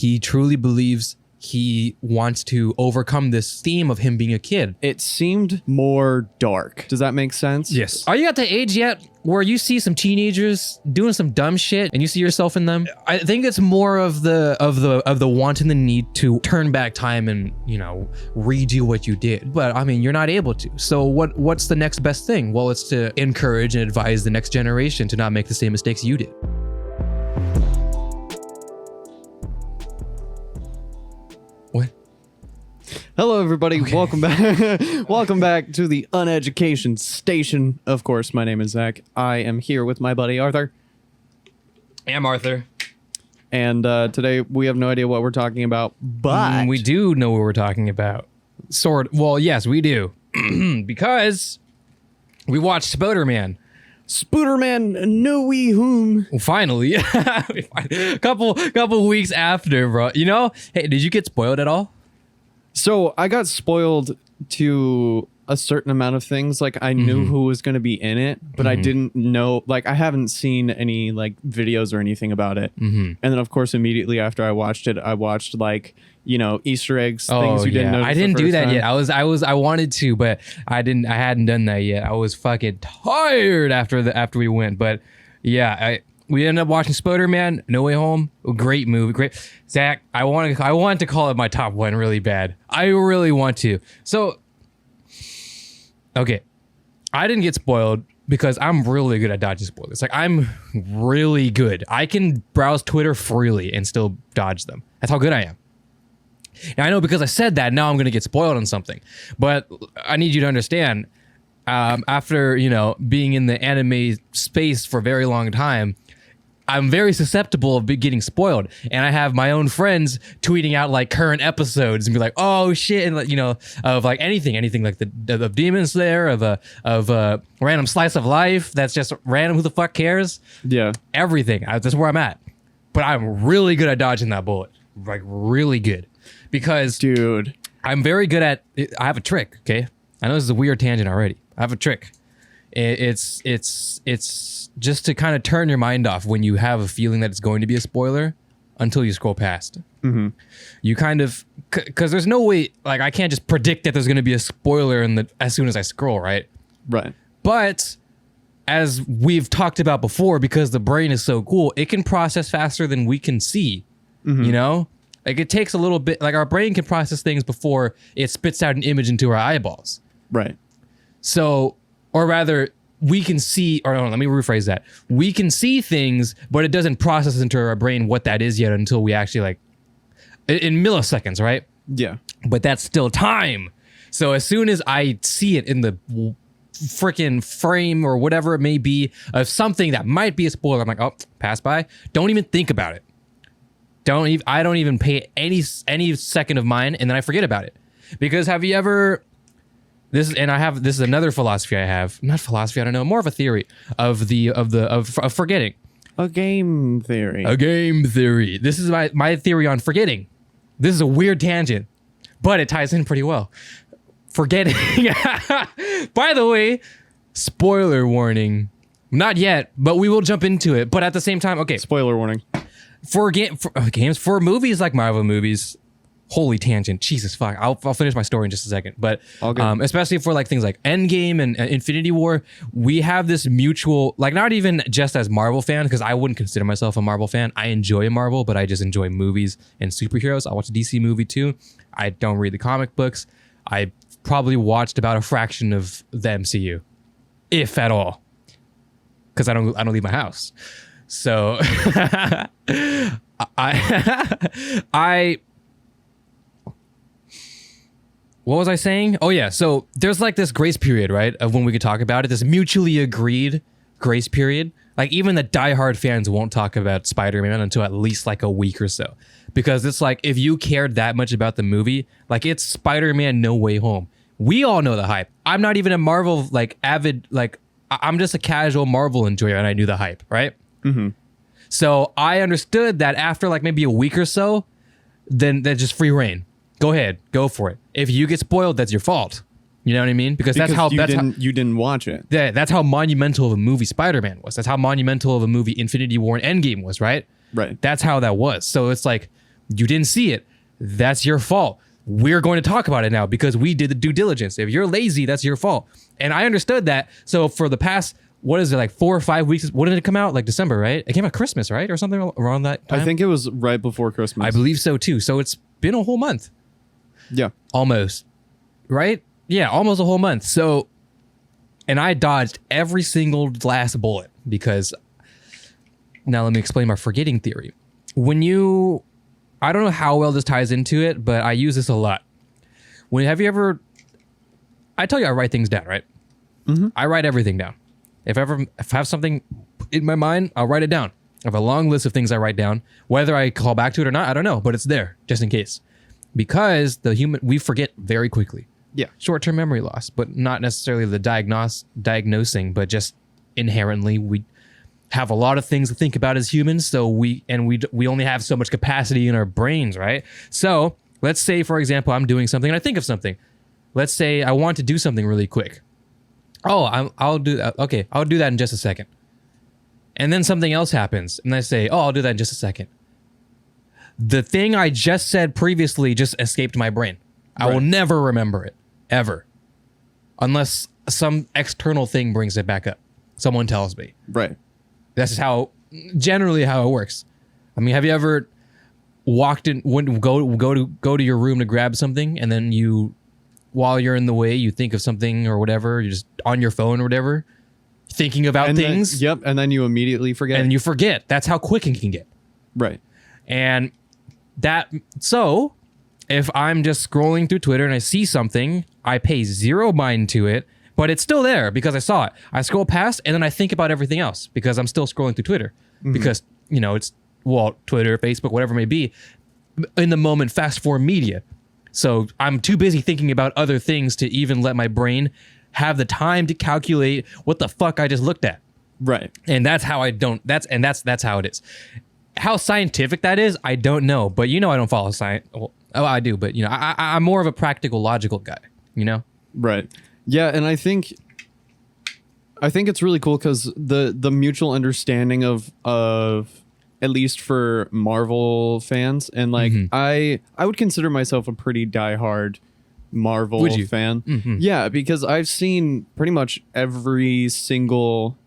He truly believes he wants to overcome this theme of him being a kid. It seemed more dark. Does that make sense? Yes. Are you at the age yet where you see some teenagers doing some dumb shit and you see yourself in them? I think it's more of the want and the need to turn back time and, you know, redo what you did. But I mean, you're not able to. So what's the next best thing? Well, it's to encourage and advise the next generation to not make the same mistakes you did. What? Hello, everybody. Okay. Welcome back. Welcome back to the Uneducation Station. Of course, my name is Zach. I am here with my buddy Arthur. I'm Arthur. And today we have no idea what we're talking about, but we do know what we're talking about. Well, yes, we do. Because we watched Spiderman. Spiderman, no we whom. Well, finally. a couple weeks after, bro. You know, hey, did you get spoiled at all? So I got spoiled to a certain amount of things. Like I knew who was going to be in it, but I didn't know, like I haven't seen any like videos or anything about it. And then of course, immediately after I watched it, I watched like, you know, Easter eggs, things you didn't know. I didn't do that yet. I wanted to, but I hadn't done that yet. I was fucking tired after we went. But yeah, we ended up watching Spider-Man, No Way Home. Great movie. Great. Zach, I want to call it my top one really bad. I really want to. So, okay. I didn't get spoiled because I'm really good at dodging spoilers. Like, I'm really good. I can browse Twitter freely and still dodge them. That's how good I am. Now, I know because I said that, now I'm going to get spoiled on something. But I need you to understand, after, you know, being in the anime space for a very long time, I'm very susceptible of getting spoiled, and I have my own friends tweeting out like current episodes and be like, "Oh shit!" and like, you know, of like anything like of Demon Slayer, of a random slice of life that's just random. Who the fuck cares? Yeah, everything. That's where I'm at. But I'm really good at dodging that bullet, like really good, because dude, I'm very good at. I have a trick. Okay, I know this is a weird tangent already. I have a trick. It's just to kind of turn your mind off when you have a feeling that it's going to be a spoiler until you scroll past. You kind of, because there's no way, like I can't just predict that there's going to be a spoiler as soon as I scroll, right? Right. But as we've talked about before, because the brain is so cool, it can process faster than we can see, you know? Like it takes a little bit, like our brain can process things before it spits out an image into our eyeballs. Right. So, or rather, we can see, or no, let me rephrase that. We can see things, but it doesn't process into our brain what that is yet until we actually like, in milliseconds, right? Yeah. But that's still time. So as soon as I see it in the freaking frame or whatever it may be of something that might be a spoiler, I'm like, oh, pass by. Don't even think about it. I don't even pay any second of mine, and then I forget about it. Because have you ever... This is another philosophy I have. Not philosophy, I don't know, more of a theory of forgetting. A game theory. A game theory. This is my theory on forgetting. This is a weird tangent, but it ties in pretty well. Forgetting. By the way, spoiler warning. Not yet, but we will jump into it. But at the same time, okay. Spoiler warning. For games, for movies like Marvel movies, holy tangent, Jesus fuck. I'll finish my story in just a second. But especially for like things like Endgame and Infinity War, we have this mutual, like not even just as Marvel fan, because I wouldn't consider myself a Marvel fan. I enjoy Marvel, but I just enjoy movies and superheroes. I watch a DC movie too. I don't read the comic books. I probably watched about a fraction of the MCU, if at all, because I don't leave my house. So I what was I saying? Oh yeah, so there's like this grace period, right, of when we could talk about it, this mutually agreed grace period. Like even the diehard fans won't talk about Spider-Man until at least like a week or so. Because it's like, if you cared that much about the movie, like it's Spider-Man No Way Home. We all know the hype. I'm not even a Marvel like avid, like I'm just a casual Marvel enjoyer and I knew the hype, right? So I understood that after like maybe a week or so, then just free reign. Go ahead, go for it. If you get spoiled, that's your fault. You know what I mean? Because you didn't watch it. Yeah, that's how monumental of a movie Spider-Man was. That's how monumental of a movie Infinity War and Endgame was, right? Right. That's how that was. So it's like You didn't see it. That's your fault. We're going to talk about it now because we did the due diligence. If you're lazy, that's your fault. And I understood that. So for the past, what is it, like 4 or 5 weeks? When did it come out? Like December, right? It came out Christmas, right? Or something around that time? I think it was right before Christmas. I believe so too. So it's been a whole month. Yeah. Almost. Right? Yeah, almost a whole month. So, and I dodged every single last bullet because, now let me explain my forgetting theory. I don't know how well this ties into it, but I use this a lot. Have you ever, I tell you I write things down, right? Mm-hmm. I write everything down. If I have something in my mind, I'll write it down. I have a long list of things I write down. Whether I call back to it or not, I don't know, but it's there just in case. Because we forget very quickly. Yeah. Short-term memory loss, but not necessarily the diagnosing, but just inherently we have a lot of things to think about as humans. So we only have so much capacity in our brains, right? So let's say, for example, I'm doing something and I think of something. Let's say I want to do something really quick. Oh, I'll do that. Okay, I'll do that in just a second. And then something else happens, and I say, oh, I'll do that in just a second. The thing I just said previously just escaped my brain. I will never remember it, ever. Unless some external thing brings it back up. Someone tells me. Right. That's generally how it works. I mean, have you ever walked in, go to your room to grab something, and then while you're in the way, you think of something or whatever, you're just on your phone or whatever, thinking about things. And then you immediately forget. And you forget. That's how quick it can get. Right. And so if I'm just scrolling through Twitter and I see something, I pay zero mind to it, but it's still there because I saw it. I scroll past and then I think about everything else because I'm still scrolling through Twitter because, it's, Twitter, Facebook, whatever it may be, in the moment, fast form media. So I'm too busy thinking about other things to even let my brain have the time to calculate what the fuck I just looked at. Right. And that's how that's how it is. How scientific that is, I don't know. But I don't follow science. Well, I do, but I'm more of a practical, logical guy. Right. Yeah, and I think it's really cool because the mutual understanding of at least for Marvel fans, and like I would consider myself a pretty diehard Marvel fan. Mm-hmm. Yeah, because I've seen pretty much every single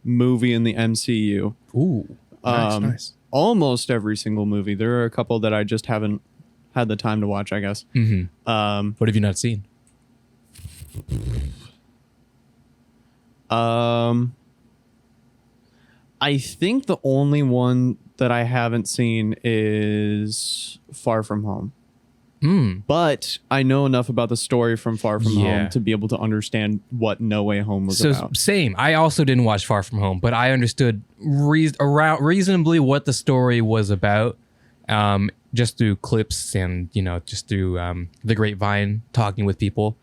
movie in the MCU. Ooh, nice. Almost every single movie. There are a couple that I just haven't had the time to watch, I guess. Mm-hmm. What have you not seen? I think the only one that I haven't seen is Far From Home. But I know enough about the story from Far From Home to be able to understand what No Way Home was about. Same. I also didn't watch Far From Home, but I understood reasonably what the story was about, just through clips and just through the grapevine, talking with people,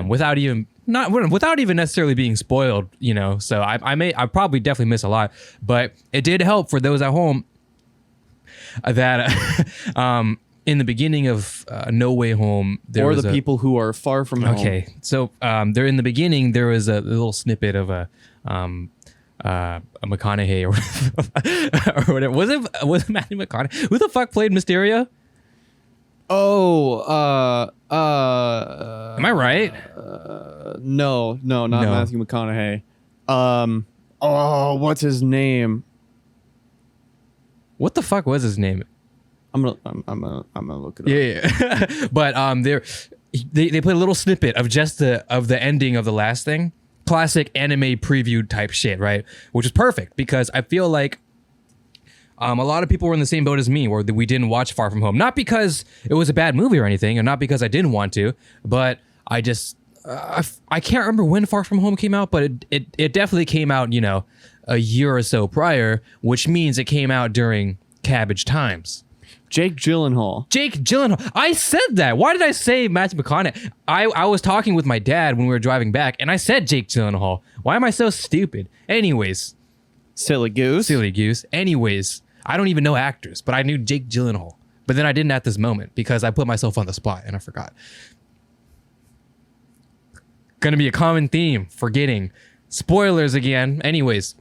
without even necessarily being spoiled. So I probably definitely miss a lot, but it did help for those at home that in the beginning of No Way Home, people who are far from home. Okay, so there in the beginning there was a little snippet of a McConaughey or whatever. Was it Matthew McConaughey? Who the fuck played Mysterio? Am I right? No, not Matthew McConaughey. What's his name? What the fuck was his name? I'm gonna look it up. Yeah. But they put a little snippet of just the ending of the last thing. Classic anime preview type shit, right? Which is perfect because I feel like a lot of people were in the same boat as me, where we didn't watch Far From Home. Not because it was a bad movie or anything, and not because I didn't want to, but I just I can't remember when Far From Home came out, but it definitely came out, a year or so prior, which means it came out during Cabbage times. Jake Gyllenhaal. I said that. Why did I say Matthew McConaughey? I was talking with my dad when we were driving back, and I said Jake Gyllenhaal. Why am I so stupid? Anyways. Silly goose. Anyways, I don't even know actors, but I knew Jake Gyllenhaal. But then I didn't at this moment because I put myself on the spot and I forgot. Gonna be a common theme, forgetting. Spoilers again. Anyways.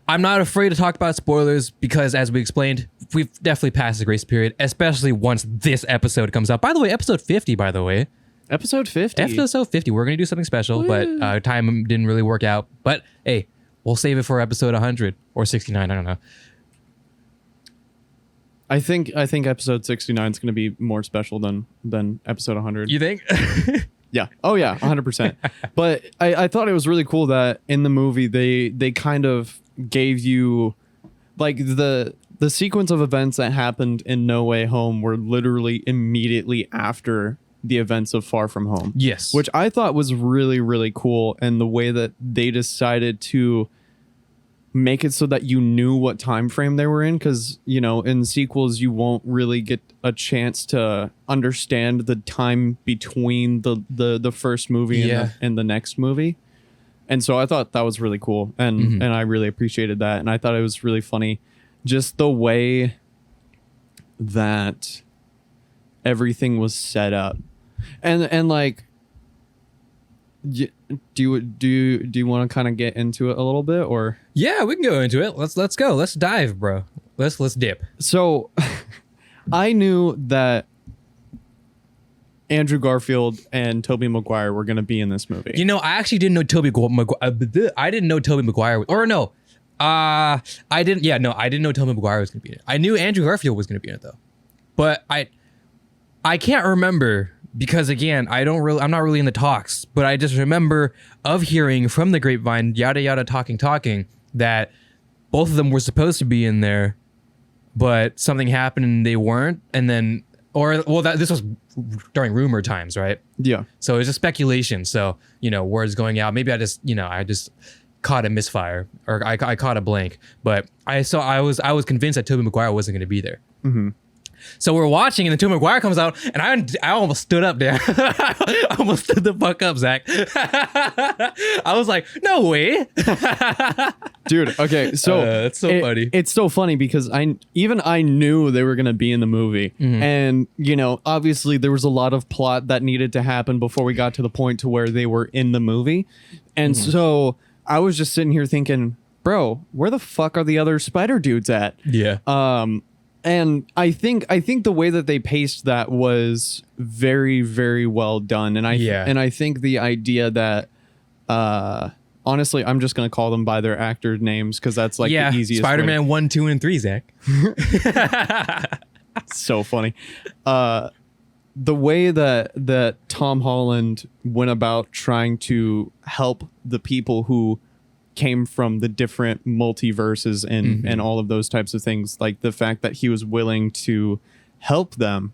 I'm not afraid to talk about spoilers because, as we explained, we've definitely passed the grace period, especially once this episode comes out. By the way, episode 50, by the way. Episode 50. Episode 50. We're going to do something special, but time didn't really work out. But hey, we'll save it for episode 100 or 69. I don't know. I think episode 69 is going to be more special than episode 100. You think? Yeah. Oh yeah, 100%. But I thought it was really cool that in the movie they kind of gave you like the sequence of events that happened in No Way Home were literally immediately after the events of Far From Home. Yes. Which I thought was really, really cool. And the way that they decided to make it so that you knew what time frame they were in, because in sequels you won't really get a chance to understand the time between the first movie and the next movie. And so I thought that was really cool, and I really appreciated that, and I thought it was really funny just the way that everything was set up. And like, do you want to kind of get into it a little bit, or? Yeah, we can go into it. Let's go. Let's dive, bro. Let's dip. So I knew that Andrew Garfield and Tobey Maguire were going to be in this movie. I actually didn't know Tobey Maguire. I didn't know Tobey Maguire. Or no. I didn't. Yeah, no, I didn't know Tobey Maguire was going to be in it. I knew Andrew Garfield was going to be in it though. But I can't remember because again, I'm not really in the talks, but I just remember of hearing from the grapevine, yada yada, talking, that both of them were supposed to be in there, but something happened and they weren't, and then this was during rumor times, right? Yeah. So it's just speculation. So words going out. Maybe I just caught a misfire, or I caught a blank. But I was convinced that Tobey Maguire wasn't going to be there. Mm-hmm. So we're watching, and then Tobey Maguire comes out, and I almost stood up there. I almost stood the fuck up, Zach. I was like, no way. Dude, okay, so it's so funny. It's so funny because I knew they were going to be in the movie. Mm-hmm. And, obviously there was a lot of plot that needed to happen before we got to the point to where they were in the movie. And so I was just sitting here thinking, bro, where the fuck are the other spider dudes at? Yeah. And I think the way that they paced that was very, very well done. And I think the idea that, honestly, I'm just going to call them by their actor names because that's like the easiest Spider-Man way. 1, 2, and 3, Zach. So funny. The way that Tom Holland went about trying to help the people who came from the different multiverses and all of those types of things, like the fact that he was willing to help them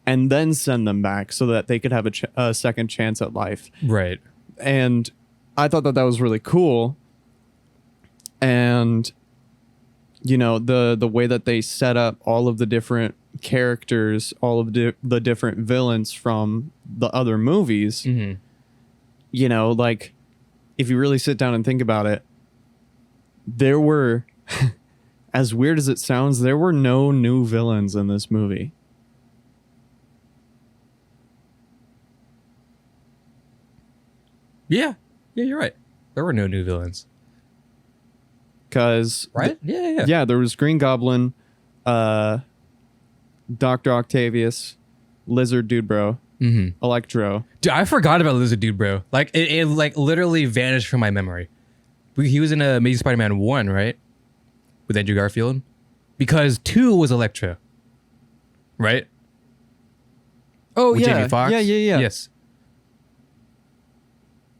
and then send them back so that they could have a second chance at life. Right. And I thought that was really cool. And the way that they set up all of the different characters, all of the different villains from the other movies, like, if you really sit down and think about it, there were, as weird as it sounds, there were no new villains in this movie. Yeah, you're right. There were no new villains. Because right? Yeah, there was Green Goblin, Dr. Octavius, Lizard Dude Bro, Electro. Dude, I forgot about Lizard Dude Bro. Like it like literally vanished from my memory. He was in Amazing Spider-Man 1, right? With Andrew Garfield. Because 2 was Electro. Right? Oh, with yeah. Jamie Foxx? Yeah. Yes.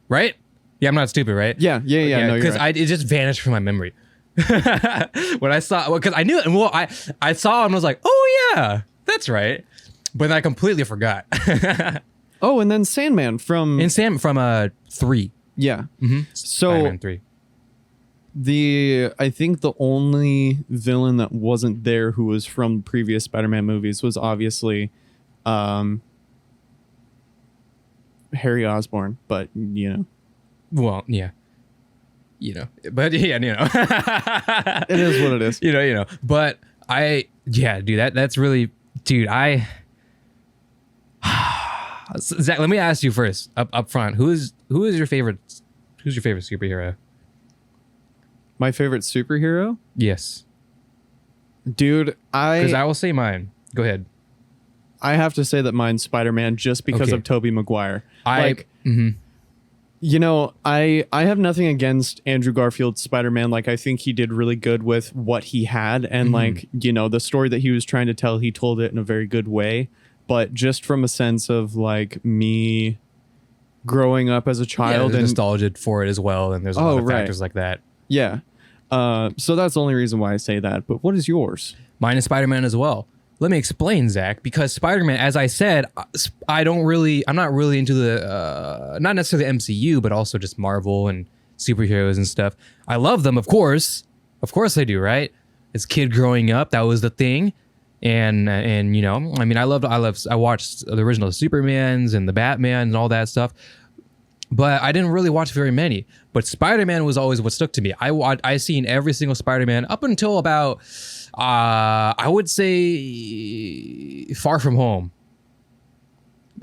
Right? Yeah, I'm not stupid, right? Yeah. No, because right. it just vanished from my memory. When I saw, because I knew it, and I saw him and I was like, oh yeah, that's right. But then I completely forgot. Oh, and then Sandman from 3. Yeah. Mm-hmm. So Spider-Man 3. I think the only villain that wasn't there who was from previous Spider-Man movies was obviously Harry Osborn, but Well, yeah. But yeah, it is what it is. But dude, that's really, dude, Zach, let me ask you first up front. Who is your favorite superhero? My favorite superhero? Yes. Dude, Because I will say mine. Go ahead. I have to say that mine's Spider-Man just because of Tobey Maguire. You know, I have nothing against Andrew Garfield's Spider-Man. Like, I think he did really good with what he had. And like, you know, the story that he was trying to tell, he told it in a very good way. But just from a sense of like me growing up as a child and nostalgia for it as well. And there's a lot of factors like that. Yeah. So that's the only reason why I say that. But what is yours? Mine is Spider-Man as well. Let me explain, Zach, because Spider-Man, as I said, I'm not really into the, not necessarily the MCU, but also just Marvel and superheroes and stuff. I love them, of course I do, right? As a kid growing up, that was the thing. And you know, I mean, I watched the original Supermans and the Batman and all that stuff, but I didn't really watch very many. But Spider-Man was always what stuck to me. I seen every single Spider-Man up until about, I would say Far From Home.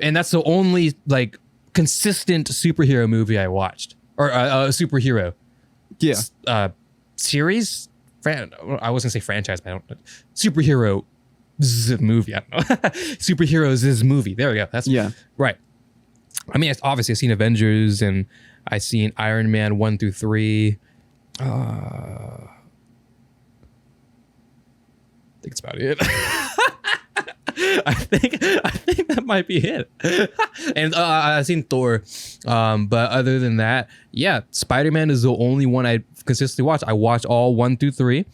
And that's the only like consistent superhero movie I watched, or superhero series. I was gonna say franchise, but I don't. Superhero movie. I don't know. Superheroes movie. There we go. That's right. I mean, obviously I've seen Avengers and I've seen Iron Man 1 through 3. I think it's about it. I think that might be it. And I've seen Thor. But other than that, yeah, Spider-Man is the only one I consistently watch. I watch all 1 through 3.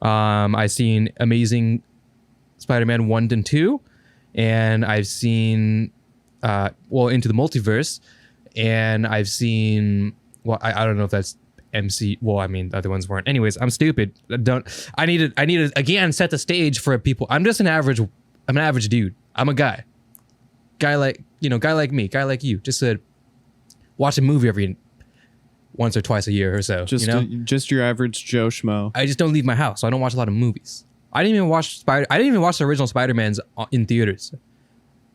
I've seen Amazing Spider-Man 1 and 2. And I've seen Into the Multiverse. And I've seen, I don't know if that's MC. Well, I mean, the other ones weren't. Anyways, I'm stupid. I need to again set the stage for people. I'm an average dude. I'm a guy like me, guy like you. Just watch a movie every once or twice a year or so. Just your average Joe Schmo. I just don't leave my house, so I don't watch a lot of movies. I didn't even watch the original Spider-Mans in theaters.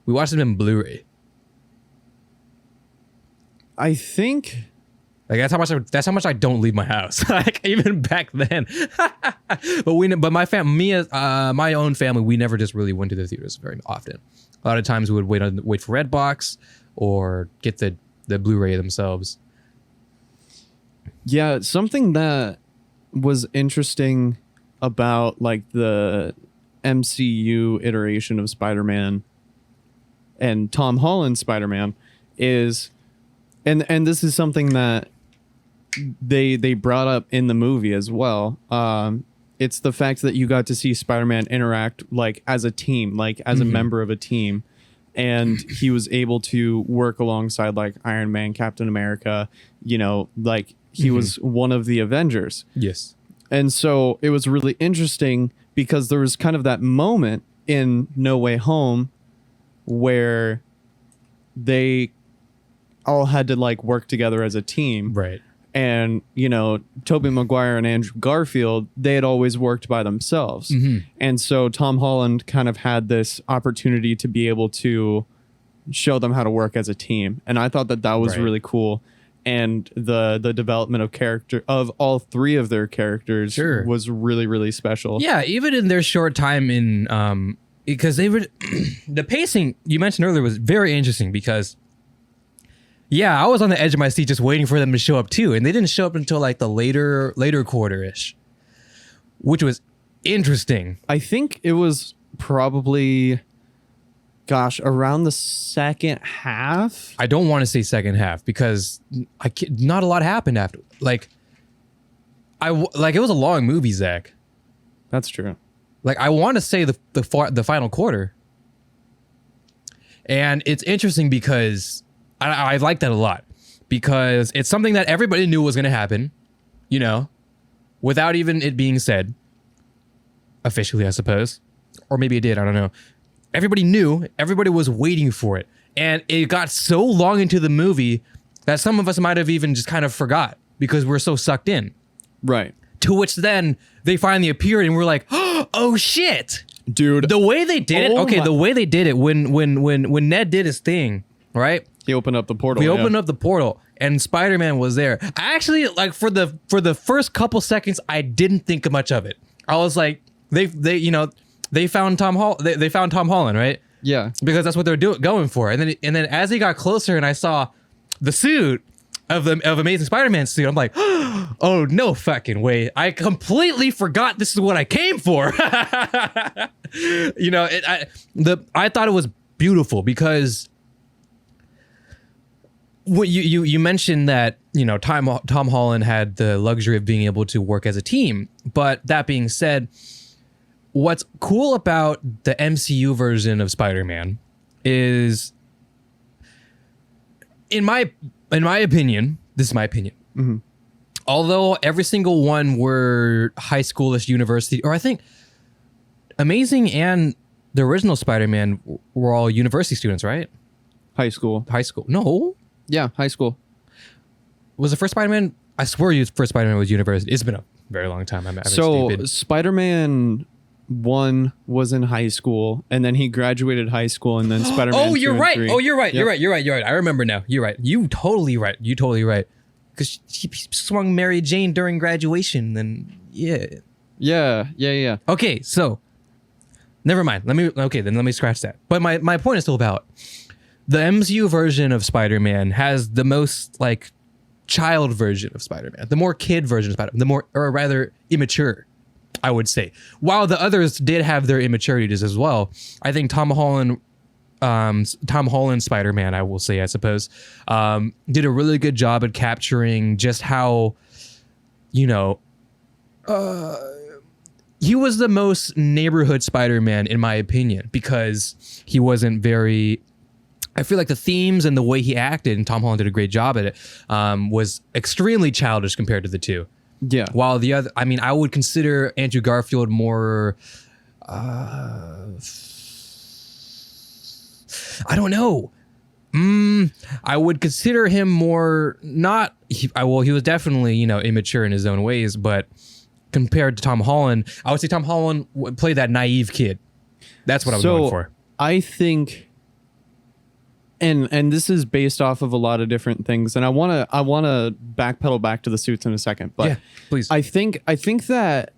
We watched them in Blu-ray. I think. Like that's how much I don't leave my house. Like even back then. but my own family, we never just really went to the theaters very often. A lot of times we would wait for Redbox or get the Blu-ray themselves. Yeah, something that was interesting about like the MCU iteration of Spider-Man and Tom Holland's Spider-Man is, and this is something that they brought up in the movie as well. It's the fact that you got to see Spider-Man interact like as a team, like as a member of a team. And he was able to work alongside like Iron Man, Captain America, you know, like he was one of the Avengers. Yes. And so it was really interesting because there was kind of that moment in No Way Home where they all had to like work together as a team. Right. And, you know, Tobey Maguire and Andrew Garfield, they had always worked by themselves. And so Tom Holland kind of had this opportunity to be able to show them how to work as a team. And I thought that was really cool. And the development of character of all three of their characters was really, really special. Yeah, even in their short time in because they were the pacing you mentioned earlier was very interesting because I was on the edge of my seat just waiting for them to show up too, and they didn't show up until like the later quarter-ish, which was interesting. I think it was probably around the second half. I don't want to say second half because not a lot happened after. Like it was a long movie, Zach. That's true. Like I want to say the final quarter, and it's interesting because I like that a lot because it's something that everybody knew was going to happen, you know, without even it being said officially, I suppose, or maybe it did. I don't know. Everybody knew. Everybody was waiting for it. And it got so long into the movie that some of us might have even just kind of forgot because we're so sucked in. Right. To which then they finally appeared and we're like, oh shit. Dude. The way they did it. Okay, the way they did it when Ned did his thing, right? He opened up the portal. We opened up the portal, and Spider-Man was there. I actually like for the first couple seconds, I didn't think much of it. I was like, they found Tom Holland, right? Yeah, because that's what they're going for. And then as he got closer, and I saw the suit of Amazing Spider-Man suit, I'm like, oh no fucking way! I completely forgot this is what I came for. You know, I thought it was beautiful because what you mentioned that, you know, Tom Holland had the luxury of being able to work as a team. But that being said, what's cool about the MCU version of Spider-Man is, in my opinion, this is my opinion. Mm-hmm. Although every single one were high schoolish university, or I think Amazing and the original Spider-Man were all university students, right? High school. No. Yeah, high school. Was the first Spider-Man? I swear first Spider-Man was university. It's been a very long time. I'm so stupid. Spider-Man 1 was in high school, and then he graduated high school, and then Spider-Man. Oh, you're 2 right. and 3. Oh, you're right. Yep. You're right. I remember now. You're right. You totally right. Because he swung Mary Jane during graduation. Then Yeah. Okay, so never mind. Let me scratch that. But my point is still about the MCU version of Spider-Man has the most like child version of Spider-Man, the more kid version of Spider-Man, or rather immature, I would say. While the others did have their immaturities as well, I think Tom Holland Spider-Man, I will say, I suppose, did a really good job at capturing just how, you know, he was the most neighborhood Spider-Man in my opinion, because he wasn't very, I feel like the themes and the way he acted, and Tom Holland did a great job at it, was extremely childish compared to the two. Yeah. While the other, I mean, I would consider Andrew Garfield more, I don't know. I would consider him more not, he was definitely, you know, immature in his own ways, but compared to Tom Holland, I would say Tom Holland would play that naive kid. That's what I'm going for. I think, and this is based off of a lot of different things, and I want to backpedal back to the suits in a second, but yeah, please. I think that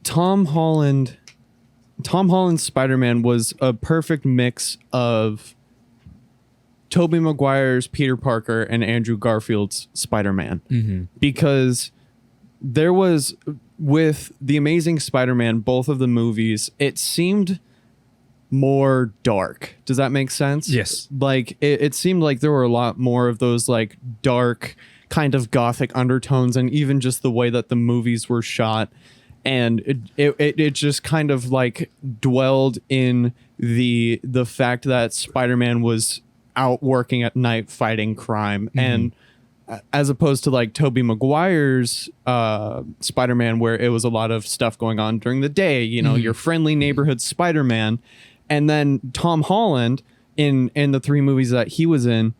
Tom Holland's Spider-Man was a perfect mix of Tobey Maguire's Peter Parker and Andrew Garfield's Spider-Man, because there was, with the Amazing Spider-Man, both of the movies, it seemed more dark. Does that make sense? Yes. Like it seemed like there were a lot more of those like dark kind of gothic undertones, and even just the way that the movies were shot, and it just kind of like dwelled in the fact that Spider-Man was out working at night fighting crime, and as opposed to like Tobey Maguire's Spider-Man, where it was a lot of stuff going on during the day, you know, your friendly neighborhood Spider-Man. And then Tom Holland, in the 3 movies that he was in,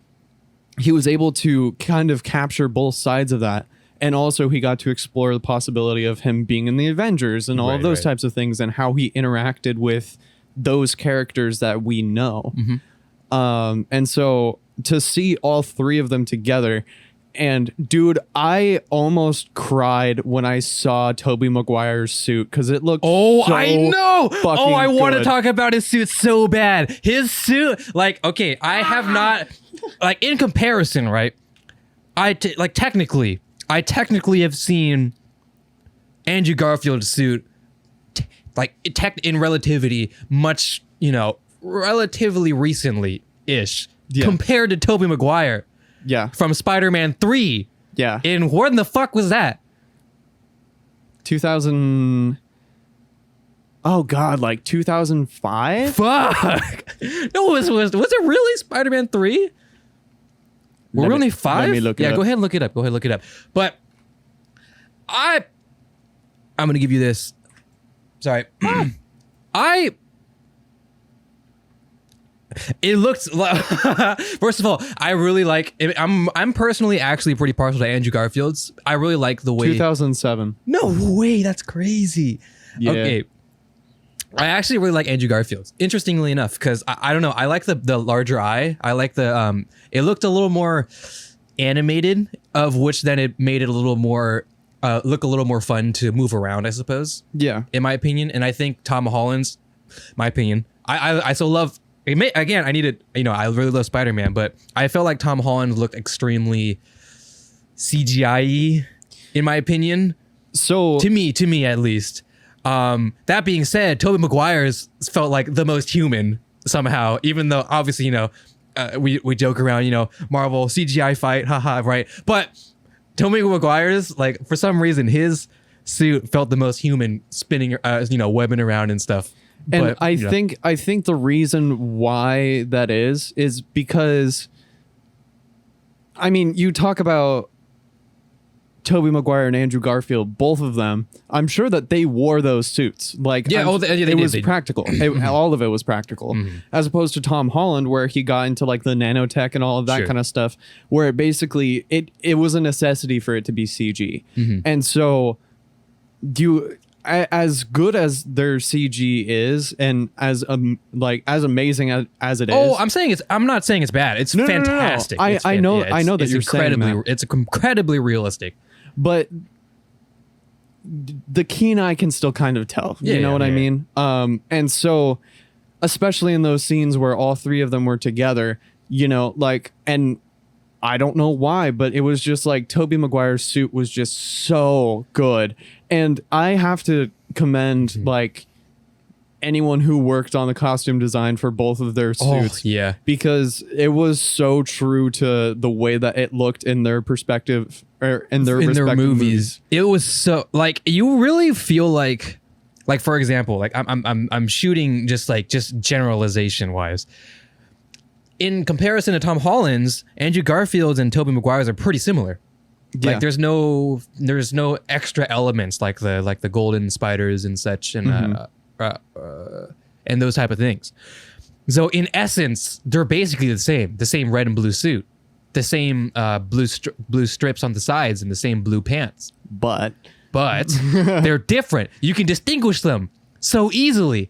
he was able to kind of capture both sides of that. And also he got to explore the possibility of him being in the Avengers and all of those types of things, and how he interacted with those characters that we know. And so to see all 3 of them together, and dude, I almost cried when I saw Tobey Maguire's suit, because it looked I know. I want to good. talk about his suit so bad. His suit, like, okay, I have not, like, in comparison, right? I technically have seen Andrew Garfield's suit, in relativity, much, you know, relatively recently-ish, compared to Tobey Maguire. Yeah. From Spider-Man 3. Yeah. And when the fuck was that? 2000. Oh God, like 2005? Fuck. No, was it really Spider-Man 3? Were we only 5? Let me look it up. Go ahead and look it up. But I'm gonna give you this. Sorry. It looks first of all, I really like it. I'm personally actually pretty partial to Andrew Garfield's. I really like the way 2007. No way, that's crazy. Yeah. Okay. I actually really like Andrew Garfield. Interestingly enough, because I don't know, I like the larger eye. I like the it looked a little more animated, of which then it made it a little more look a little more fun to move around, I suppose. Yeah. In my opinion, and I think Tom Holland's, my opinion, I so love. Again, I needed, I really love Spider-Man, but I felt like Tom Holland looked extremely CGI-y, in my opinion. So to me at least. That being said, Tobey Maguire's felt like the most human somehow, even though obviously, we joke around, Marvel CGI fight, haha, right? But Tobey Maguire's, like, for some reason, his suit felt the most human, spinning, webbing around and stuff. And but, I think the reason why that is because, I mean, you talk about Tobey Maguire and Andrew Garfield, both of them, I'm sure that they wore those suits. Like, yeah, it was practical. All of it was practical. As opposed to Tom Holland, where he got into like the nanotech and all of that kind of stuff, where it basically it was a necessity for it to be CG. And so as good as their CG is, and as amazing as it is. Oh, I'm not saying it's bad. It's fantastic. No. I know that you're saying that. It's incredibly realistic. But the keen eye can still kind of tell. You know what I mean? And so, especially in those scenes where all three of them were together, and I don't know why, but it was just like Tobey Maguire's suit was just so good. And I have to commend like anyone who worked on the costume design for both of their suits. Because it was so true to the way that it looked in their perspective, or in their movies. It was so, like, you really feel like for example, like I'm shooting just generalization wise. In comparison to Tom Holland's, Andrew Garfield's and Tobey Maguire's are pretty similar. Yeah. Like there's no extra elements like the golden spiders and such, and and those type of things. So in essence, they're basically the same red and blue suit, the same blue strips on the sides, and the same blue pants. But they're different. You can distinguish them so easily.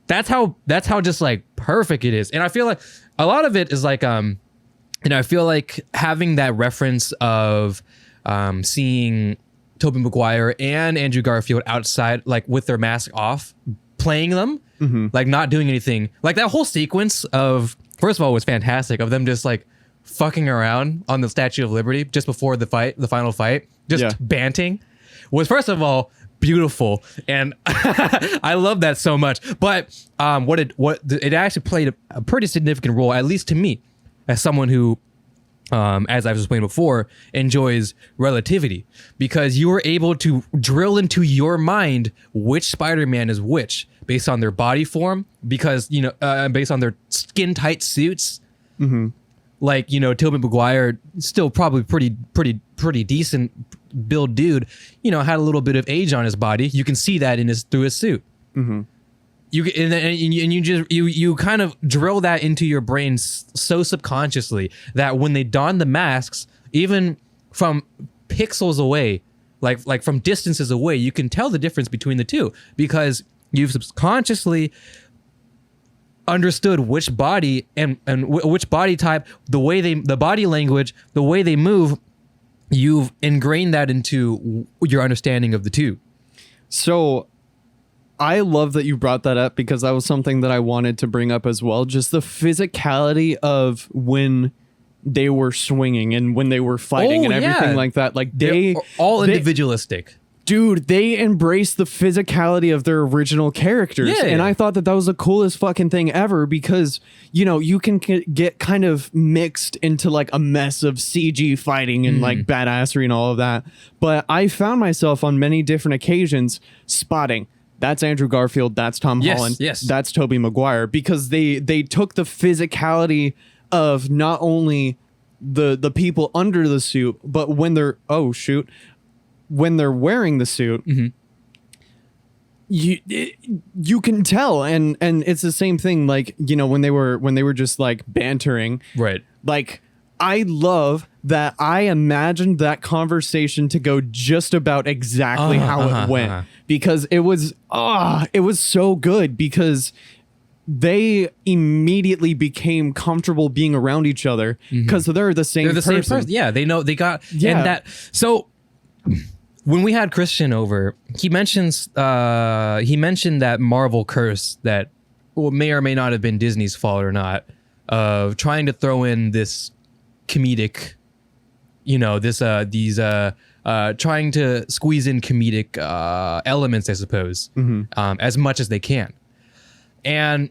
That's how just like perfect it is. And I feel like a lot of it is like and I feel like having that reference of seeing Tobey Maguire and Andrew Garfield outside, like with their mask off, playing them, like not doing anything. Like that whole sequence of, first of all, was fantastic, of them just like fucking around on the Statue of Liberty just before the final fight, just banting, was first of all beautiful, and I love that so much. But it actually played a pretty significant role, at least to me, as someone who, as I've explained before, enjoys relativity, because you were able to drill into your mind which Spider-Man is which based on their body form, because based on their skin tight suits. Like, Tobey Maguire, still probably pretty decent build dude, had a little bit of age on his body. You can see that through his suit. You kind of drill that into your brain so subconsciously that when they don the masks, even from pixels away, like from distances away, you can tell the difference between the two, because you've subconsciously understood which body and which body type, the body language, the way they move. You've ingrained that into your understanding of the two. So I love that you brought that up, because that was something that I wanted to bring up as well. Just the physicality of when they were swinging and when they were fighting and everything like that. Like they're all individualistic. Dude, they embraced the physicality of their original characters. Yeah. And I thought that was the coolest fucking thing ever, because, you can get kind of mixed into like a mess of CG fighting and like badassery and all of that. But I found myself on many different occasions spotting, that's Andrew Garfield, that's Tom Holland, that's Tobey Maguire, because they took the physicality of not only the people under the suit, but when they're, when they're wearing the suit, you can tell, and it's the same thing, like, when they were just like bantering, right? Like, I love that I imagined that conversation to go just about exactly how it went, because it was so good because they immediately became comfortable being around each other because they're the same person. Yeah, they know they got and that. So when we had Christian over, he mentioned that Marvel curse that may or may not have been Disney's fault or not, of trying to throw in this comedic, trying to squeeze in comedic elements, I suppose, as much as they can. And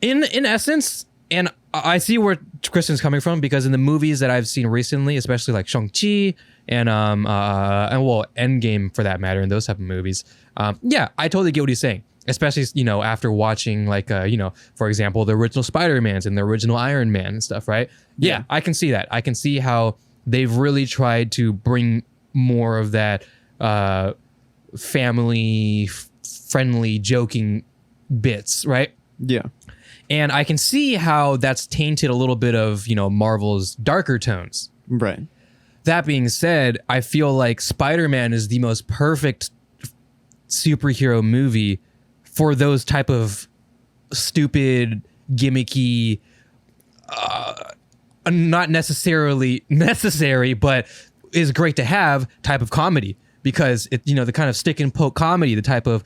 in essence, and I see where Kristen's coming from, because in the movies that I've seen recently, especially like Shang-Chi and Endgame for that matter, and those type of movies, I totally get what he's saying. Especially, after watching for example, the original Spider-Mans and the original Iron Man and stuff, right? Yeah, I can see that. I can see how they've really tried to bring more of that family-friendly joking bits, right? Yeah. And I can see how that's tainted a little bit of, Marvel's darker tones. Right. That being said, I feel like Spider-Man is the most perfect superhero movie for those type of stupid, gimmicky, not necessarily necessary, but is great to have type of comedy, because it, the kind of stick and poke comedy, the type of,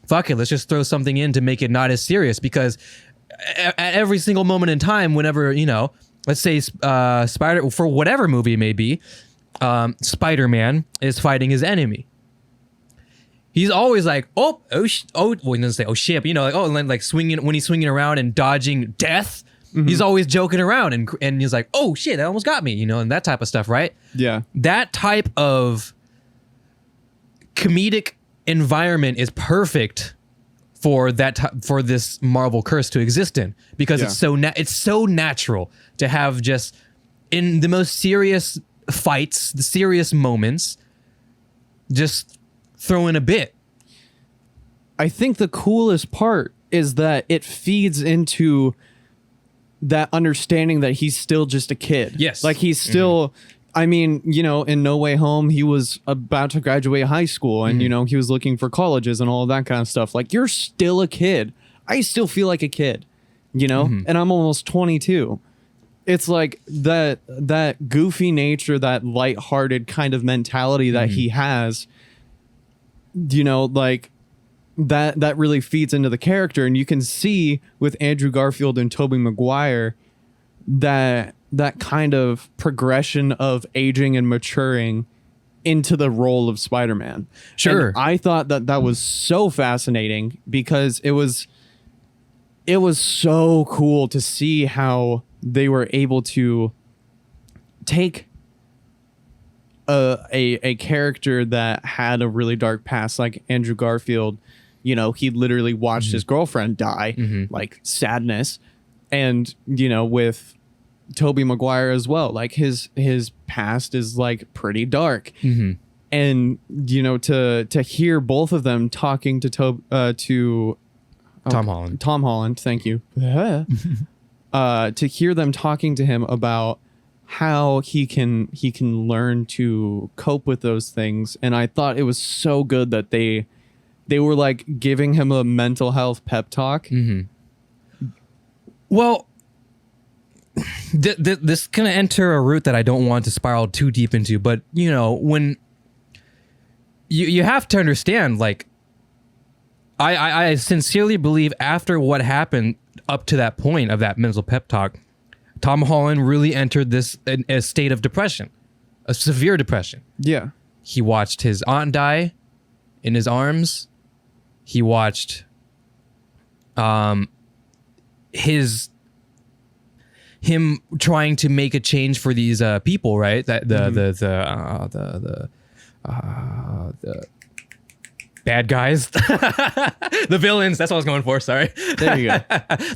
fuck it, let's just throw something in to make it not as serious, because at every single moment in time, whenever, let's say for whatever movie it may be, Spider-Man is fighting his enemy. He's always like, he doesn't say, oh shit, but like swinging, when he's swinging around and dodging death, he's always joking around and he's like, oh shit, that almost got me, and that type of stuff, right? Yeah. That type of comedic environment is perfect for for this Marvel curse to exist in, because it's so natural to have just in the most serious fights, the serious moments, just throw in a bit. I think the coolest part is that it feeds into that understanding that he's still just a kid. Yes. Like he's still, I mean, in No Way Home, he was about to graduate high school and, he was looking for colleges and all of that kind of stuff. Like, you're still a kid. I still feel like a kid, and I'm almost 22. It's like that goofy nature, that lighthearted kind of mentality that he has, like that really feeds into the character. And you can see with Andrew Garfield and Tobey Maguire that kind of progression of aging and maturing into the role of Spider-Man. Sure. And I thought that was so fascinating, because it was so cool to see how they were able to take a character that had a really dark past, like Andrew Garfield. He literally watched his girlfriend die, like sadness. And, with Tobey Maguire as well, like his past is like pretty dark. And, to hear both of them talking to Tom Holland, thank you. To hear them talking to him about how he can learn to cope with those things. And I thought it was so good that they were like giving him a mental health pep talk. Well, this can enter a route that I don't want to spiral too deep into, but when you have to understand, like, I sincerely believe after what happened up to that point of that mental pep talk, Tom Holland really entered a state of depression, a severe depression. Yeah. He watched his aunt die in his arms. He watched him trying to make a change for these people, right? That the bad guys, the villains. That's what I was going for. Sorry. There you go.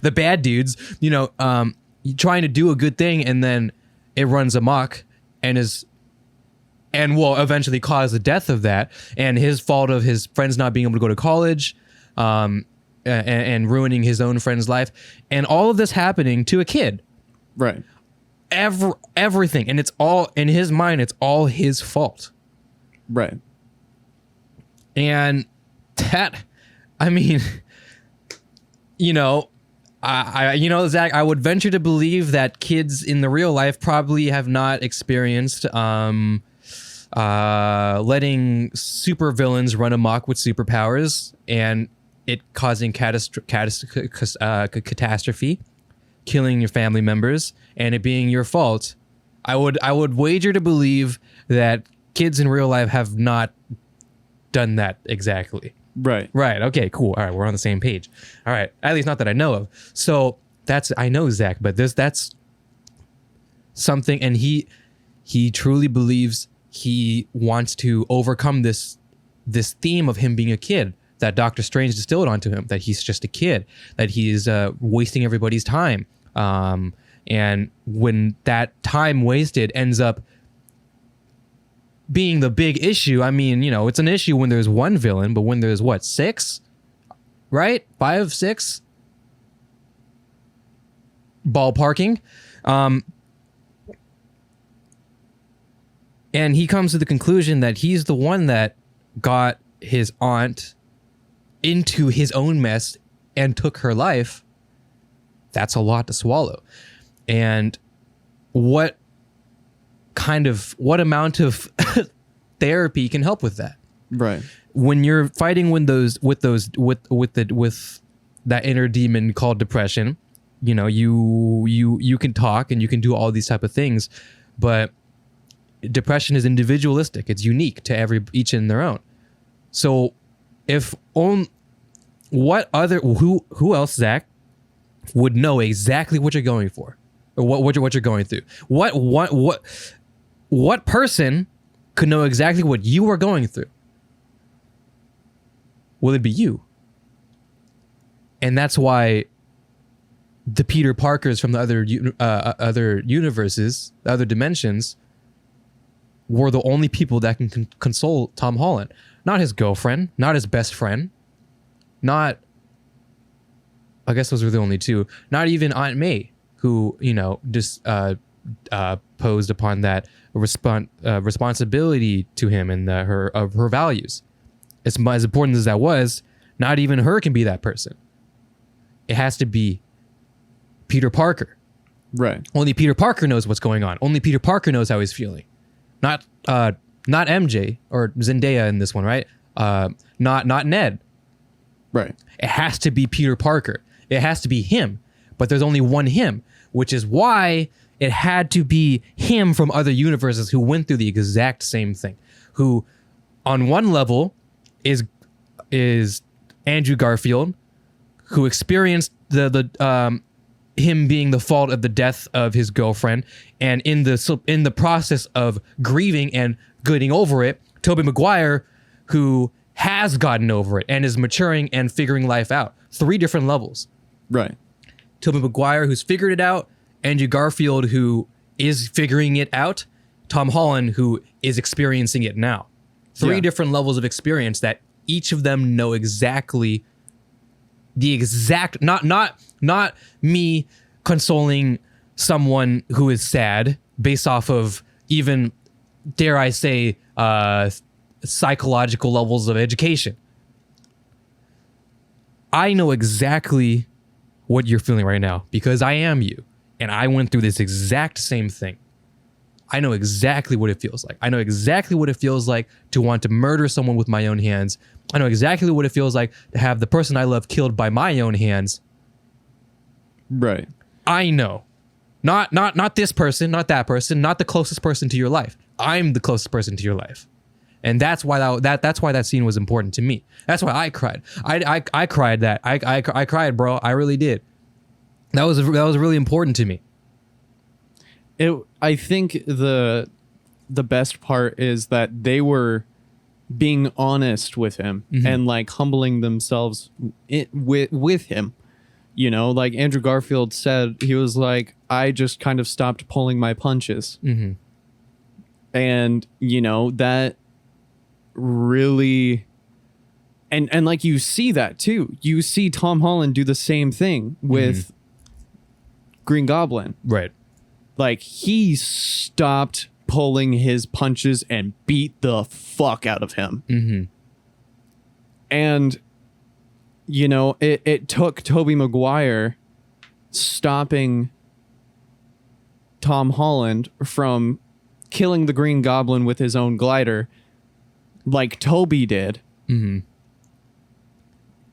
The bad dudes. Trying to do a good thing, and then it runs amok and will eventually cause the death of that, and his fault of his friends not being able to go to college, and ruining his own friend's life, and all of this happening to a kid. Right. Everything, and it's all in his mind. It's all his fault. Right. And That, I mean, you know, Zach, I would venture to believe that kids in the real life probably have not experienced letting supervillains run amok with superpowers and it causing catastrophe, killing your family members, and it being your fault. I would wager to believe that kids in real life have not done that exactly. Right. Right. Okay, cool. All right, we're on the same page. All right. At least not that I know of. So I know Zach, but that's something, and he truly believes he wants to overcome this theme of him being a kid that Doctor Strange distilled onto him, that he's just a kid, that he's wasting everybody's time. And when that time wasted ends up being the big issue, I mean, you know, it's an issue when there's one villain, but when there's what, 6? Right? 5, 6? Ballparking. And he comes to the conclusion that he's the one that got his aunt into his own mess and took her life. That's a lot to swallow. And what amount of therapy can help with that? Right. When you're fighting with that inner demon called depression, you know, you can talk and you can do all these type of things, but depression is individualistic. It's unique to each in their own. So who else, Zach, would know exactly what you're going for, or what you're going through? What person could know exactly what you are going through? Will it be you? And that's why the Peter Parkers from the other universes, the other dimensions, were the only people that can console Tom Holland. Not his girlfriend, not his best friend, not... I guess those were the only two. Not even Aunt May, who, you know, just posed upon that responsibility to him and her values. As important as that was, not even her can be that person. It has to be Peter Parker. Right. Only Peter Parker knows what's going on. Only Peter Parker knows how he's feeling. Not MJ or Zendaya in this one, right? Not Ned. Right. It has to be Peter Parker. It has to be him. But there's only one him, which is why it had to be him from other universes who went through the exact same thing. Who, on one level, is Andrew Garfield, who experienced the him being the fault of the death of his girlfriend, and in the process of grieving and getting over it, Tobey Maguire, who has gotten over it and is maturing and figuring life out. 3 different levels. Right. Tobey Maguire, who's figured it out, Andrew Garfield, who is figuring it out, Tom Holland, who is experiencing it now. 3 different levels of experience that each of them know exactly the exact, not me consoling someone who is sad based off of even, dare I say, psychological levels of education. I know exactly what you're feeling right now because I am you, and I went through this exact same thing. I know exactly what it feels like. I know exactly what it feels like to want to murder someone with my own hands. I know exactly what it feels like to have the person I love killed by my own hands. Right. I know. Not this person, not that person, not the closest person to your life. I'm the closest person to your life. And that's why that's why that scene was important to me. That's why I cried. I cried that. I cried, bro. I really did. That was really important to me. I think the best part is that they were being honest with him and like humbling themselves with him. You know, like Andrew Garfield said, he was like, I just kind of stopped pulling my punches. Mm-hmm. And, you know, that really... And like you see that too. You see Tom Holland do the same thing with Green Goblin. Right. Like he stopped pulling his punches and beat the fuck out of him. Mm-hmm. And, you know, it took Tobey Maguire stopping Tom Holland from killing the Green Goblin with his own glider like Tobey did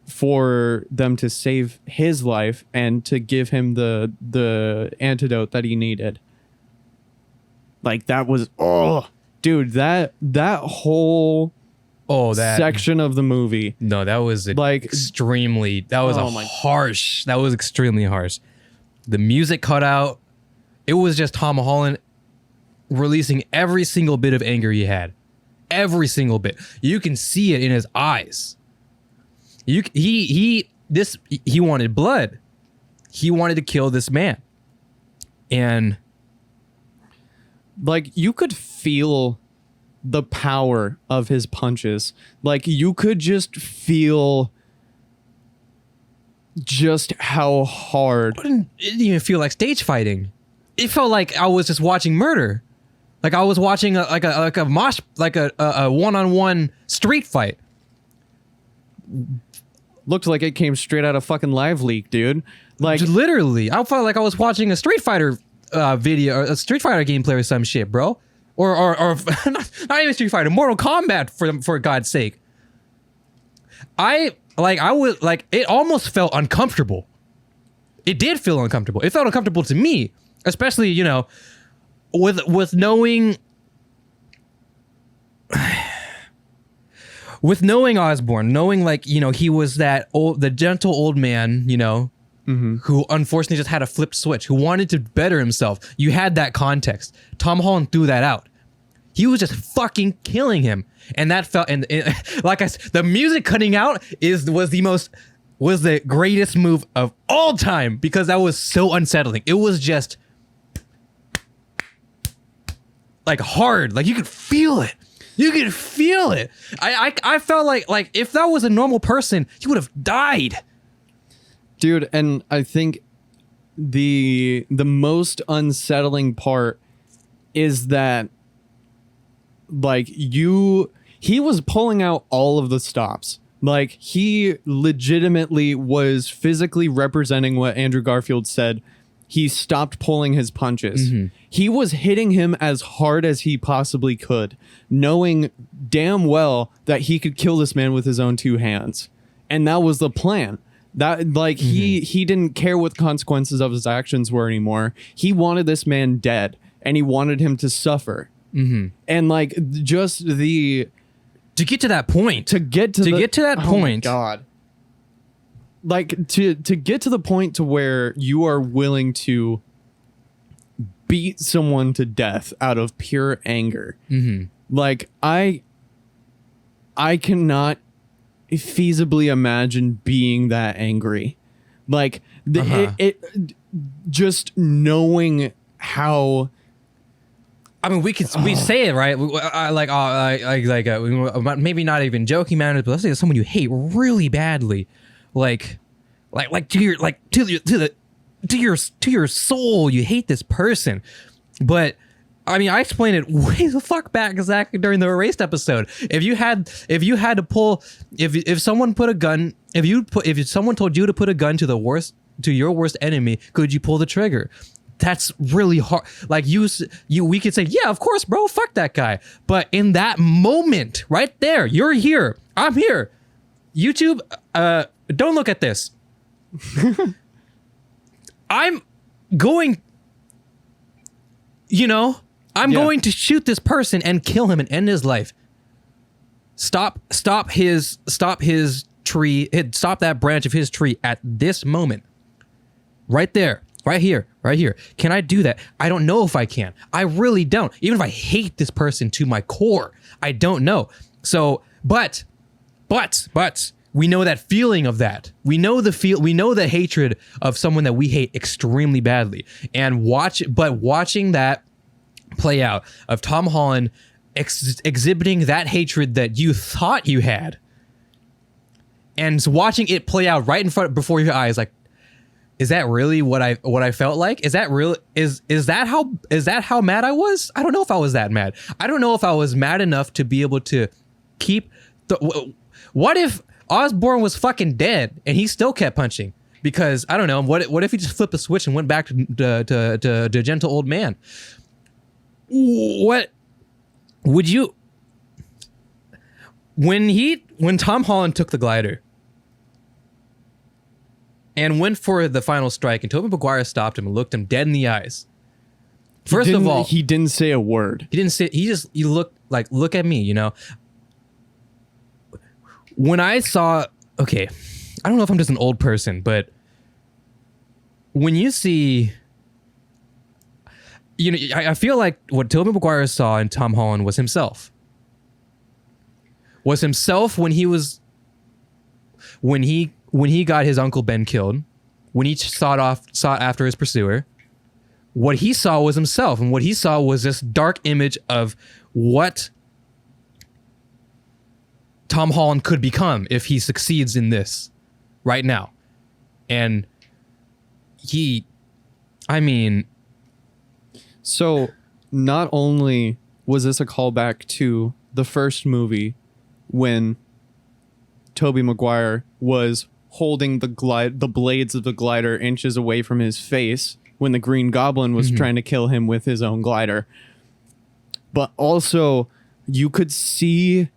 for them to save his life and to give him the antidote that he needed. Like, that was, dude, that whole that section of the movie. No, that was like extremely. That was harsh. That was extremely harsh. The music cut out. It was just Tom Holland releasing every single bit of anger he had. Every single bit. You can see it in his eyes. He wanted blood. He wanted to kill this man. And like, you could feel the power of his punches. Like, you could just feel just how hard. It didn't even feel like stage fighting. It felt like I was just watching murder. Like I was watching a one-on-one street fight. Looked like it came straight out of fucking Live Leak, dude. Like, literally, I felt like I was watching a Street Fighter video, or a Street Fighter gameplay or some shit, bro. Or not even Street Fighter, Mortal Kombat for God's sake. It almost felt uncomfortable. It did feel uncomfortable. It felt uncomfortable to me, especially, you know, with knowing Osborn, knowing, like, you know, he was the gentle old man, you know, who unfortunately just had a flipped switch, who wanted to better himself. You had that context. Tom Holland threw that out. He was just fucking killing him, and that felt. And like I said, the music cutting out was the greatest move of all time, because that was so unsettling. It was just like hard, like you could feel it. You could feel it. I felt like if that was a normal person, he would have died. Dude, and I think the most unsettling part is that, like, he was pulling out all of the stops. Like, he legitimately was physically representing what Andrew Garfield said. He stopped pulling his punches. He was hitting him as hard as he possibly could, knowing damn well that he could kill this man with his own two hands. And that was the plan. That, like, he didn't care what the consequences of his actions were anymore. He wanted this man dead, and he wanted him to suffer. And, like, just to get to that point. Oh my God. Like, to get to the point to where you are willing to beat someone to death out of pure anger. Like, I cannot feasibly imagine being that angry. Like, it just knowing how. I mean, we say it, right? Maybe not even joking manner, but let's say it's someone you hate really badly, like to your soul, you hate this person. But I mean, I explained it way the fuck back exactly during the Erased episode. If someone told you to put a gun to your worst enemy, could you pull the trigger? That's really hard. Like, we could say, yeah, of course, bro, fuck that guy. But in that moment, right there, you're here, I'm here. YouTube, don't look at this. I'm going, going to shoot this person and kill him and end his life. Stop his tree. Stop that branch of his tree at this moment. Right there. Right here. Can I do that? I don't know if I can. I really don't. Even if I hate this person to my core, I don't know. So, but we know that feeling of that. We know the hatred of someone that we hate extremely badly. And watching that play out of Tom Holland exhibiting that hatred that you thought you had, and watching it play out right in front before your eyes, like, is that really what I felt like? Is that real? Is that how mad I was? I don't know if I was that mad. I don't know if I was mad enough to be able to keep the. What if Osborn was fucking dead, and he still kept punching because I don't know. What if he just flipped the switch and went back to gentle old man? What would you? When Tom Holland took the glider and went for the final strike, and Tobey Maguire stopped him and looked him dead in the eyes. First of all, he didn't say a word. He didn't say. He looked like, look at me, you know. When I saw, okay, I don't know if I'm just an old person, but when you see, you know, I feel like what Tobey Maguire saw in Tom Holland was himself. Was himself when he got his Uncle Ben killed, when he sought after his pursuer. What he saw was himself, and what he saw was this dark image of what Tom Holland could become if he succeeds in this right now. And so not only was this a callback to the first movie when Tobey Maguire was holding the blades of the glider inches away from his face when the Green Goblin was trying to kill him with his own glider. But also, you could see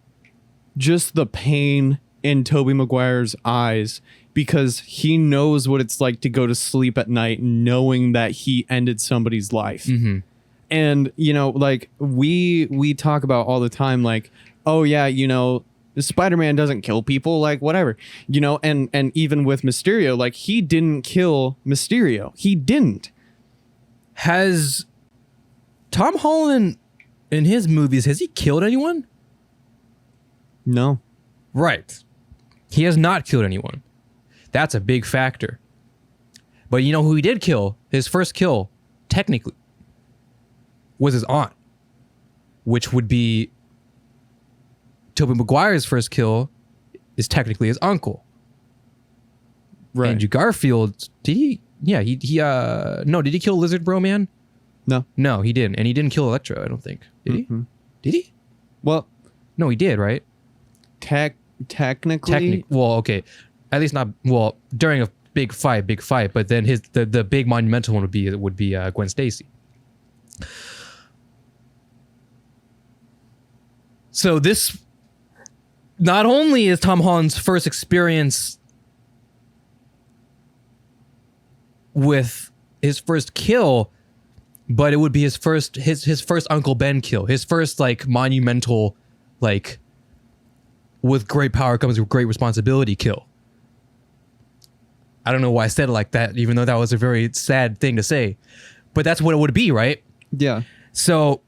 just the pain in Tobey Maguire's eyes because he knows what it's like to go to sleep at night knowing that he ended somebody's life. Mm-hmm. And, you know, like, we talk about all the time, like, oh, yeah, you know, Spider-Man doesn't kill people, like, whatever, you know, and even with Mysterio, like, he didn't kill Mysterio. He didn't. Has Tom Holland in his movies, has he killed anyone? No. Right. He has not killed anyone. That's a big factor. But you know who he did kill? His first kill, technically, was his aunt, which would be Tobey Maguire's first kill is technically his uncle. Right. Andrew Garfield, did he? Yeah, no, did he kill Lizard Bro Man? No, he didn't. And he didn't kill Electro, I don't think. Did he? Did he? Well, no, he did, right? Technically. Well, okay. At least not, well, during a big fight, but then the big monumental one would be Gwen Stacy. So this not only is Tom Holland's first experience with his first kill, but it would be his first Uncle Ben kill, his first like monumental, like with great power comes with great responsibility kill. I don't know why I said it like that, even though that was a very sad thing to say, but that's what it would be, right? Yeah. So,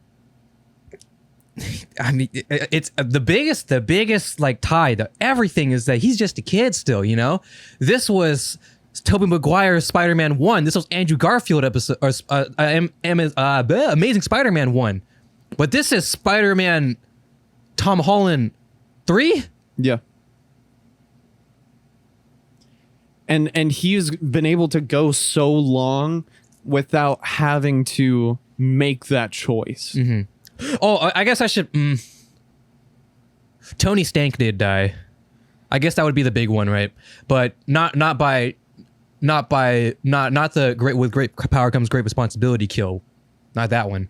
I mean, it's the biggest like tie to everything is that he's just a kid still, you know? This was Tobey Maguire's Spider-Man 1. This was Andrew Garfield episode, or Amazing Spider-Man 1. But this is Spider-Man Tom Holland 3? Yeah. And he's been able to go so long without having to make that choice. Mm-hmm. Oh, I guess I should. Tony Stank did die. I guess that would be the big one, right? But not the great with great power comes great responsibility kill. Not that one.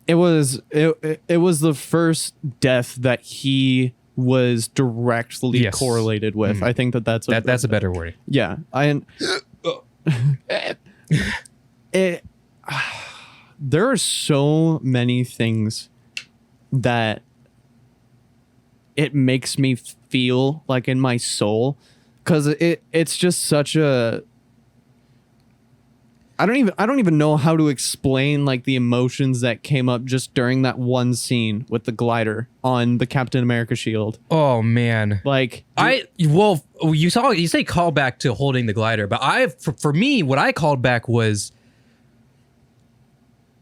It was the first death that he was directly correlated with. I think that's a better word. Yeah, there are so many things that it makes me feel like in my soul, because it's just such a I don't even know how to explain like the emotions that came up just during that one scene with the glider on the Captain America shield. Oh man. Like you say call back to holding the glider, but for me what I called back was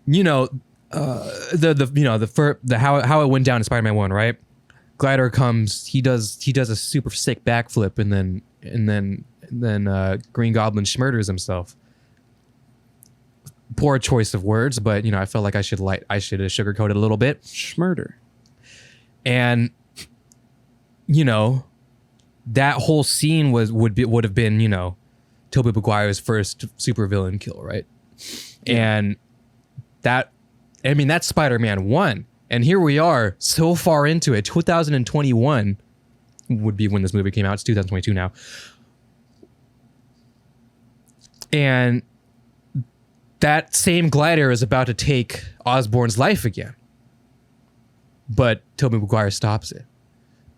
how it went down in Spider-Man 1, right? Glider comes, he does a super sick backflip and then Green Goblin schmurders himself. Poor choice of words, but I felt like I should sugarcoat it a little bit. Schmurder. And that whole scene would have been, you know, Tobey Maguire's first supervillain kill, right? And that's Spider-Man 1. And here we are so far into it. 2021 would be when this movie came out. It's 2022 now. And that same glider is about to take Osborn's life again. But Tobey Maguire stops it.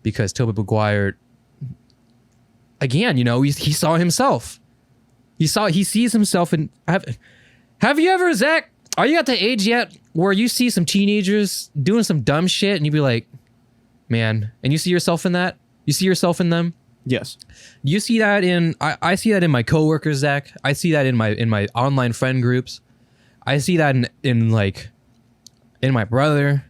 Because Tobey Maguire, again, you know, he saw himself. He sees himself in... Have you ever, Zach, are you at the age yet where you see some teenagers doing some dumb shit and you be like, man, and you see yourself in that? You see yourself in them? Yes. You see that in... I see that in my coworkers, Zach. I see that in my online friend groups. I see that in my brother.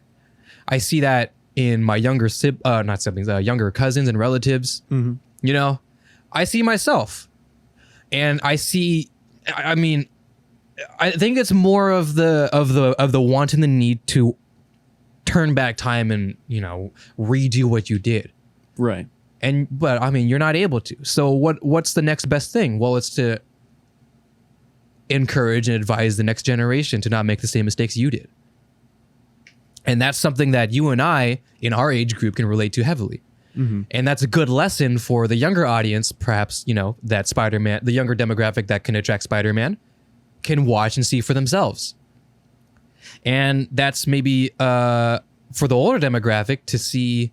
I see that in my younger younger cousins and relatives. Mm-hmm. You know, I see myself, and I see. I mean, I think it's more of the want and the need to turn back time and, you know, redo what you did. Right. But I mean, you're not able to. So what's the next best thing? Well, it's to encourage and advise the next generation to not make the same mistakes you did. And that's something that you and I, in our age group, can relate to heavily. Mm-hmm. And that's a good lesson for the younger audience, perhaps, you know, that Spider-Man, the younger demographic that can attract Spider-Man, can watch and see for themselves. And that's maybe for the older demographic to see,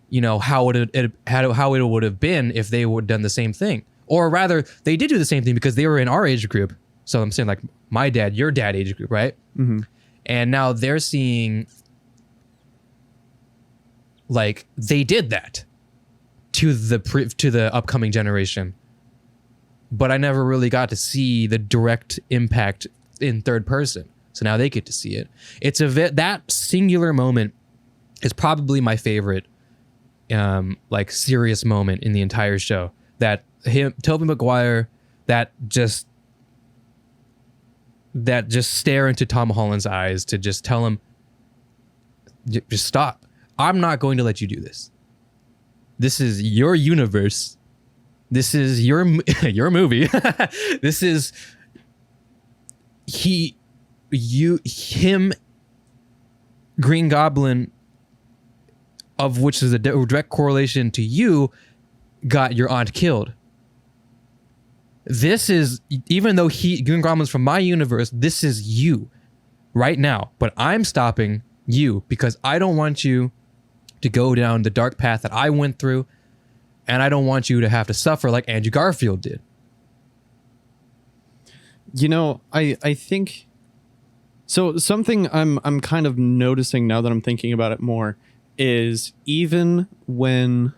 you know, how it would have been if they would have done the same thing. Or rather, they did do the same thing because they were in our age group. So I'm saying like my dad, your dad age group, right? Mm-hmm. And now they're seeing... like they did that to the upcoming generation, but I never really got to see the direct impact in third person. So now they get to see it. It's that singular moment is probably my favorite, like serious moment in the entire show. That Tobey Maguire, that just stare into Tom Holland's eyes to just tell him, just stop. I'm not going to let you do this. This is your universe. This is your movie. This is him, Green Goblin, of which is a direct correlation to you, got your aunt killed. This is, even though Green Goblin's from my universe, this is you right now. But I'm stopping you because I don't want you to go down the dark path that I went through, and I don't want you to have to suffer like Andrew Garfield did. You know, I think so. Something I'm kind of noticing now that I'm thinking about it more is even when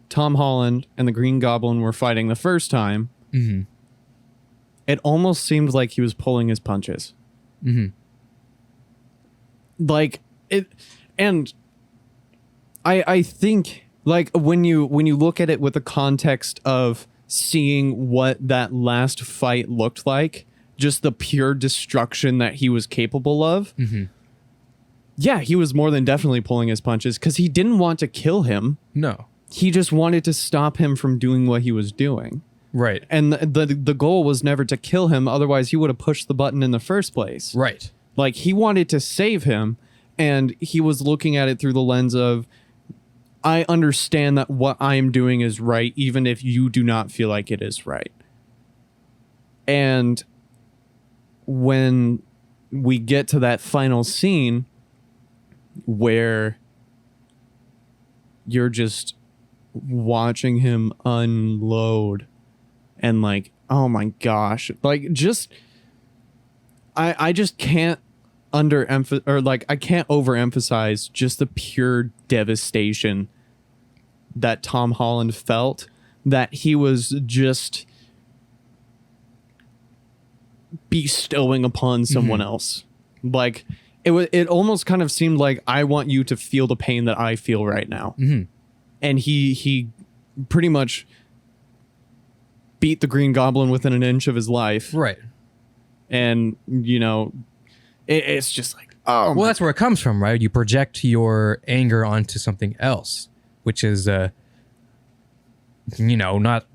Tom Holland and the Green Goblin were fighting the first time, mm-hmm. it almost seemed like he was pulling his punches. Mm-hmm. Like it, and I think like when you look at it with the context of seeing what that last fight looked like, just the pure destruction that he was capable of. Mm-hmm. Yeah, he was more than definitely pulling his punches because he didn't want to kill him. No. He just wanted to stop him from doing what he was doing. Right. And the goal was never to kill him. Otherwise, he would have pushed the button in the first place. Right. Like, he wanted to save him, and he was looking at it through the lens of, I understand that what I am doing is right, even if you do not feel like it is right. And when we get to that final scene where you're just watching him unload and like, oh my gosh, like just, I just can't I can't overemphasize just the pure devastation that Tom Holland felt, that he was just bestowing upon someone mm-hmm. else. Like it almost kind of seemed like, I want you to feel the pain that I feel right now. Mm-hmm. And he pretty much beat the Green Goblin within an inch of his life. Right. And, you know, it's just like, oh. Well, that's where it comes from, right? You project your anger onto something else, which is not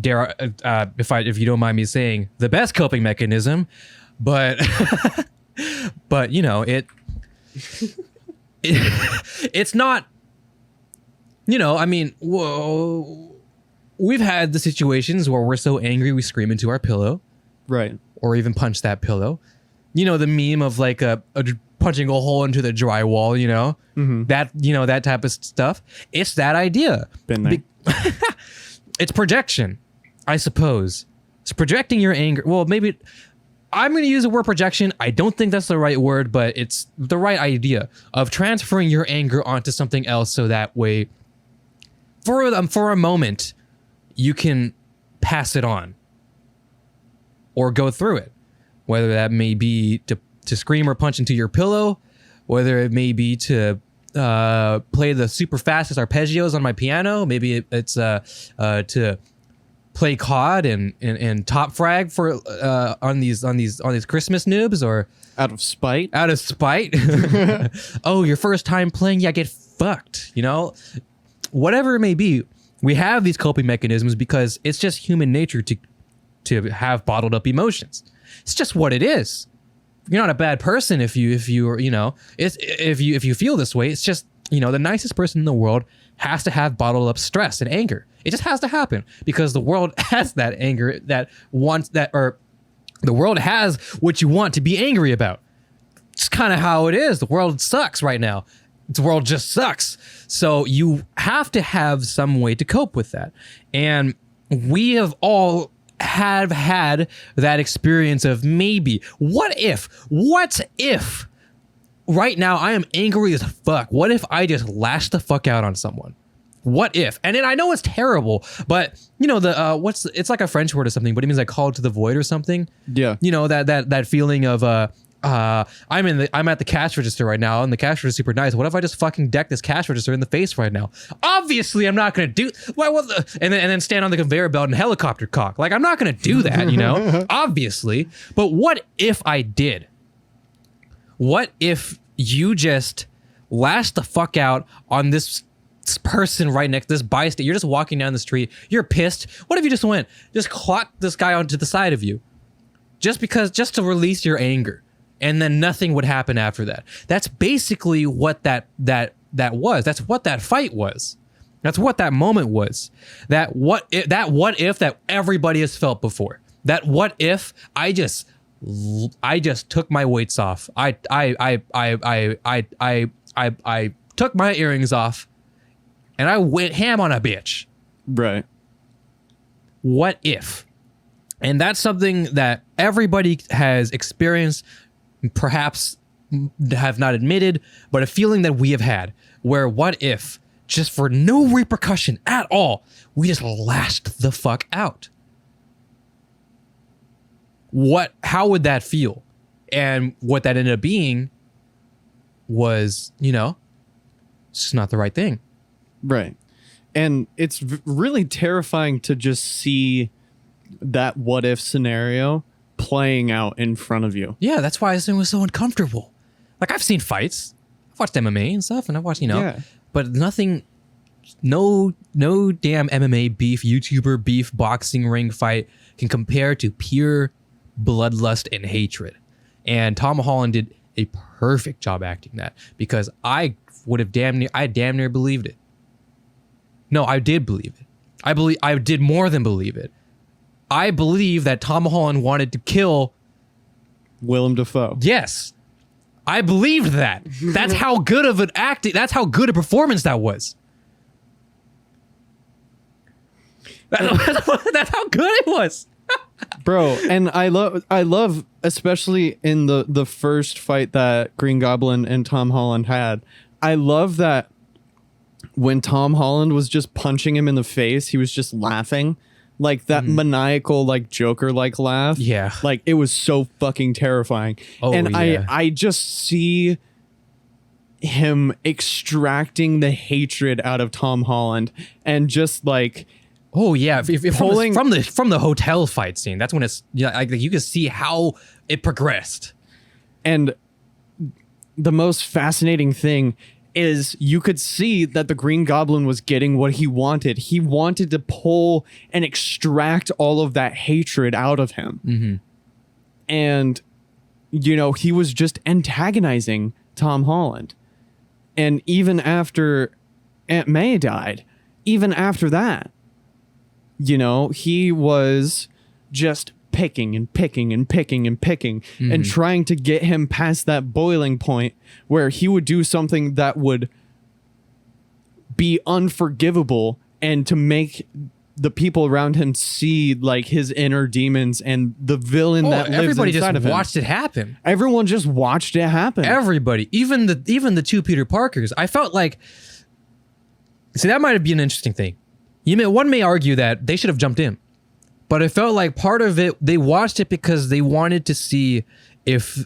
dare if you don't mind me saying the best coping mechanism, but but it's not. I mean, whoa, we've had the situations where we're so angry we scream into our pillow, right, or even punch that pillow. The meme of like a punching a hole into the drywall. Mm-hmm. That type of stuff. It's that idea. Been there. It's projection, I suppose. It's projecting your anger. Well, maybe I'm going to use the word projection. I don't think that's the right word, but it's the right idea of transferring your anger onto something else, so that way, for a moment, you can pass it on or go through it. Whether that may be to scream or punch into your pillow, whether it may be to play the super fastest arpeggios on my piano. Maybe it's to play COD and top frag for on these Christmas noobs, or out of spite. Oh, your first time playing? Yeah, get fucked. Whatever it may be, we have these coping mechanisms because it's just human nature to have bottled up emotions. It's just what it is. You're not a bad person if you feel this way. It's just, the nicest person in the world has to have bottled up stress and anger. It just has to happen because the world has that anger that wants that, or the world has what you want to be angry about. It's kind of how it is. The world sucks right now. The world just sucks. So you have to have some way to cope with that. And we have all had that experience of maybe, what if right now I am angry as fuck? What if I just lash the fuck out on someone? What if? And then I know it's terrible, but it's like a French word or something, but it means like call to the void or something. Yeah. That feeling of I'm at the cash register right now, and the cash register is super nice. What if I just fucking deck this cash register in the face right now? Obviously, I'm not gonna do. And then stand on the conveyor belt and helicopter cock. Like, I'm not gonna do that, obviously. But what if I did? What if you just lashed the fuck out on this person right next to this bystander? You're just walking down the street. You're pissed. What if you just clocked this guy onto the side of you, just to release your anger? And then nothing would happen after that. That's basically what that was. That's what that fight was. That's what that moment was. That what if that everybody has felt before. That what if I just took my weights off. I took my earrings off, and I went ham on a bitch. Right. What if? And that's something that everybody has experienced. Perhaps have not admitted, but a feeling that we have had, where what if, just for no repercussion at all, we just lashed the fuck out? How would that feel? And what that ended up being was, it's just not the right thing. Right. And it's really terrifying to just see that what if scenario playing out in front of you. Yeah, that's why this thing was so uncomfortable. Like, I've seen fights. I've watched MMA and stuff, and I've watched, but nothing, no damn MMA beef, YouTuber beef, boxing ring fight can compare to pure bloodlust and hatred. And Tom Holland did a perfect job acting that, because I damn near believed it. No, I did believe it. I did more than believe it. I believe that Tom Holland wanted to kill Willem Dafoe. Yes. I believed that. That's how good of an acting, that's how good a performance that was. That's how good it was. Bro, and I love especially in the first fight that Green Goblin and Tom Holland had. I love that when Tom Holland was just punching him in the face, he was just laughing. Like that maniacal, like Joker-like laugh. Yeah. Like, it was so fucking terrifying. Oh, and yeah. I just see him extracting the hatred out of Tom Holland and just like, oh yeah, if pulling from the hotel fight scene. That's when it's like you can see how it progressed. And the most fascinating thing is you could see that the Green Goblin was getting what he wanted. He wanted to pull and extract all of that hatred out of him. Mm-hmm. And, you know, he was just antagonizing Tom Holland. And even after Aunt May died, even after that, you know, he was just picking and picking and picking and picking and trying to get him past that boiling point where he would do something that would be unforgivable and to make the people around him see like his inner demons and the villain that lives everybody inside of just him. watched it happen. Everyone just watched it happen. Everybody, even the two Peter Parkers. I felt like, see, that might be an interesting thing. One may argue that they should have jumped in. But it felt like part of it, they watched it because they wanted to see if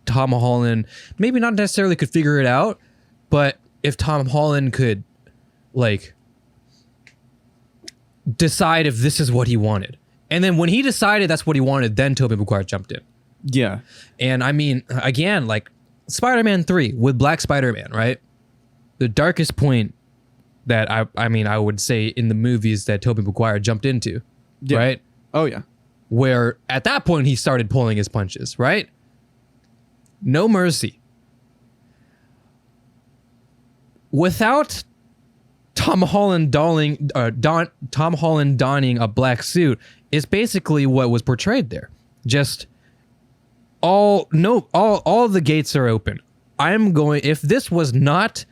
Tom Holland, maybe not necessarily could figure it out, but if Tom Holland could, like, decide if this is what he wanted. And then when he decided that's what he wanted, then Tobey Maguire jumped in. Yeah. And I mean, again, like, Spider-Man 3 with Black Spider-Man, right? The darkest point that I would say in the movies that Tobey Maguire jumped into. Yeah. Right? Oh, yeah. Where at that point he started pulling his punches, right? No mercy. Without Tom Holland donning a black suit is basically what was portrayed there. Just all the gates are open. If this was not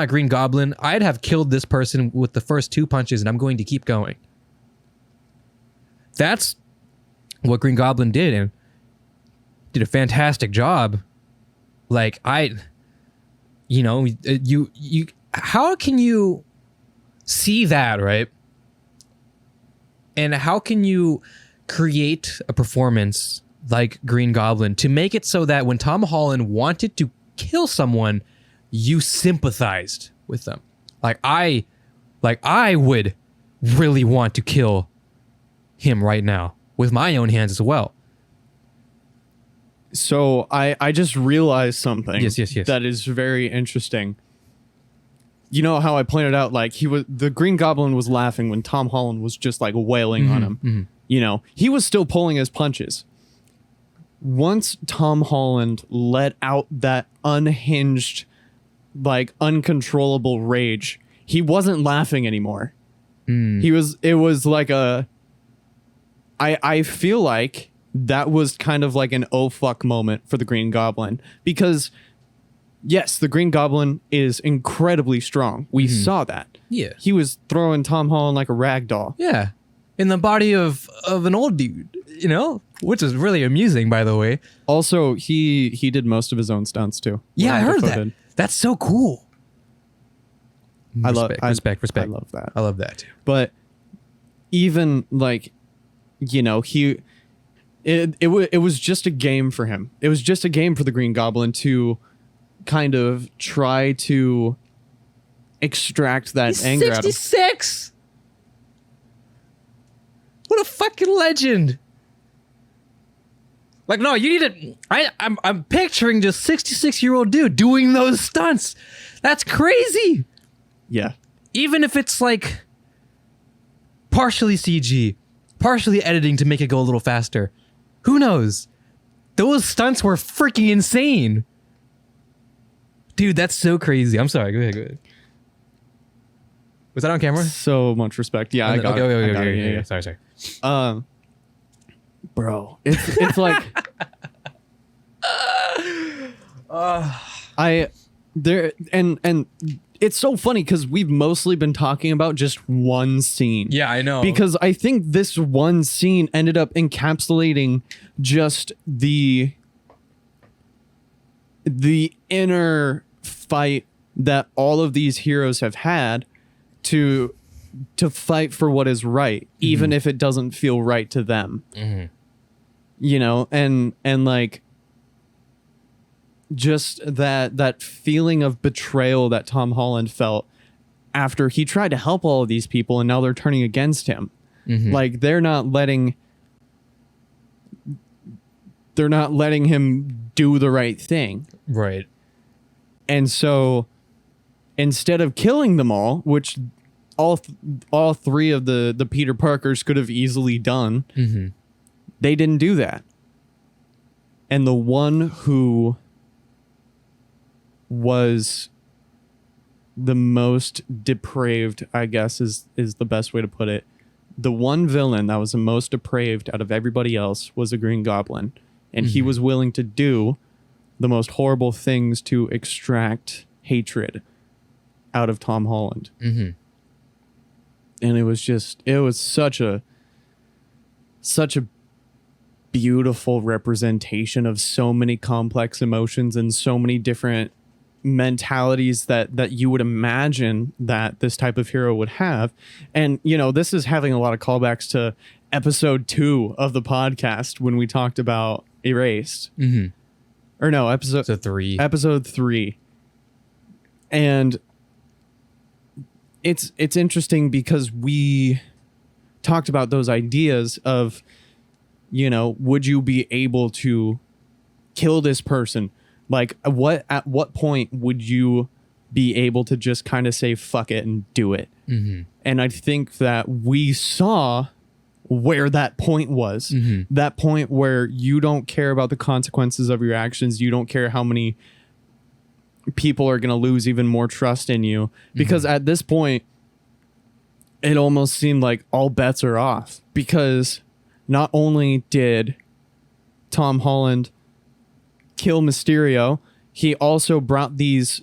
Green Goblin, I'd have killed this person with the first 2 punches, and I'm going to keep going. That's what Green Goblin did, and did a fantastic job. Like, how can you see that, right? And how can you create a performance like Green Goblin to make it so that when Tom Holland wanted to kill someone, you sympathized with them? I would really want to kill him right now with my own hands as well. So I just realized something. Yes. That is very interesting. You know how I pointed out, like, the Green Goblin was laughing when Tom Holland was just like wailing on him. Mm-hmm. You know, he was still pulling his punches. Once Tom Holland let out that unhinged, like, uncontrollable rage, he wasn't laughing anymore. It was like I feel like that was kind of like an oh fuck moment for the Green Goblin, because yes, the Green Goblin is incredibly strong. We saw that. Yeah. He was throwing Tom Holland like a rag doll. Yeah. In the body of an old dude, you know? Which is really amusing, by the way. Also, he did most of his own stunts too. Yeah, I heard that. That's so cool. Respect. I love that. I love that too. But even like, you know, it was just a game for him. It was just a game for the Green Goblin to kind of try to extract that anger out of him. 66. What a fucking legend. Like, no, you need to... I'm picturing just 66-year-old dude doing those stunts. That's crazy. Yeah. Even if it's like partially CG, partially editing to make it go a little faster. Who knows? Those stunts were freaking insane. Dude, that's so crazy. I'm sorry. Go ahead. Was that on camera? So much respect. Yeah, I got it. Okay. Sorry. Bro, it's like and it's so funny because we've mostly been talking about just one scene. Yeah, I know. Because I think this one scene ended up encapsulating just the inner fight that all of these heroes have had to fight for what is right, even if it doesn't feel right to them. You know, and like just that feeling of betrayal that Tom Holland felt after he tried to help all of these people and now they're turning against him. Like they're not letting him do the right thing. Right. And so instead of killing them all, which all three of the Peter Parkers could have easily done, they didn't do that. And the one who was the most depraved, I guess is the best way to put it. The one villain that was the most depraved out of everybody else was the Green Goblin. And he was willing to do the most horrible things to extract hatred out of Tom Holland. And it was such a beautiful representation of so many complex emotions and so many different mentalities that you would imagine that this type of hero would have. And this is having a lot of callbacks to episode 2 of the podcast when we talked about Erased. Or no, episode 3. And it's interesting because we talked about those ideas of would you be able to kill this person? Like, at what point would you be able to just kind of say fuck it and do it? And I think that we saw where that point was. That point where you don't care about the consequences of your actions. You don't care how many people are going to lose even more trust in you. Because at this point, it almost seemed like all bets are off. Because not only did Tom Holland kill Mysterio, he also brought these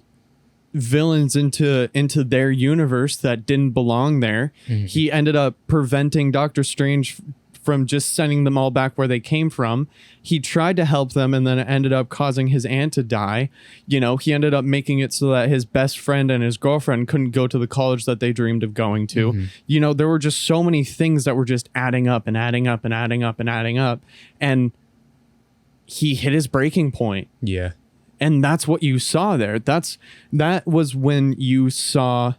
villains into their universe that didn't belong there. He ended up preventing Doctor Strange from just sending them all back where they came from. He tried to help them and then it ended up causing his aunt to die. He ended up making it so that his best friend and his girlfriend couldn't go to the college that they dreamed of going to. There were just so many things that were just adding up and adding up and adding up and adding up. And he hit his breaking point. Yeah. And that's what you saw there. That was when you saw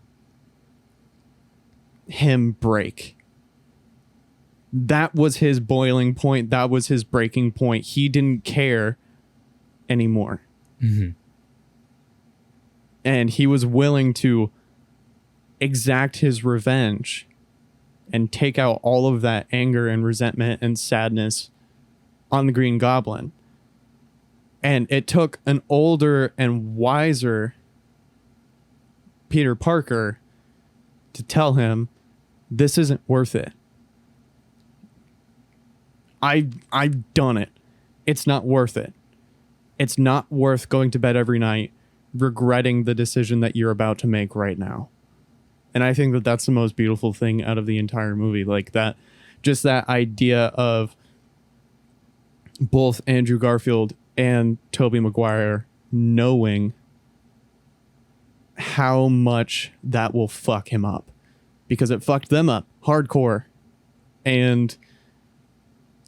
him break. That was his boiling point. That was his breaking point. He didn't care anymore. And he was willing to exact his revenge and take out all of that anger and resentment and sadness on the Green Goblin. And it took an older and wiser Peter Parker to tell him, this isn't worth it. I've done it. It's not worth it. It's not worth going to bed every night regretting the decision that you're about to make right now. And I think that that's the most beautiful thing out of the entire movie. Like that, just that idea of both Andrew Garfield and Tobey Maguire knowing how much that will fuck him up, because it fucked them up hardcore and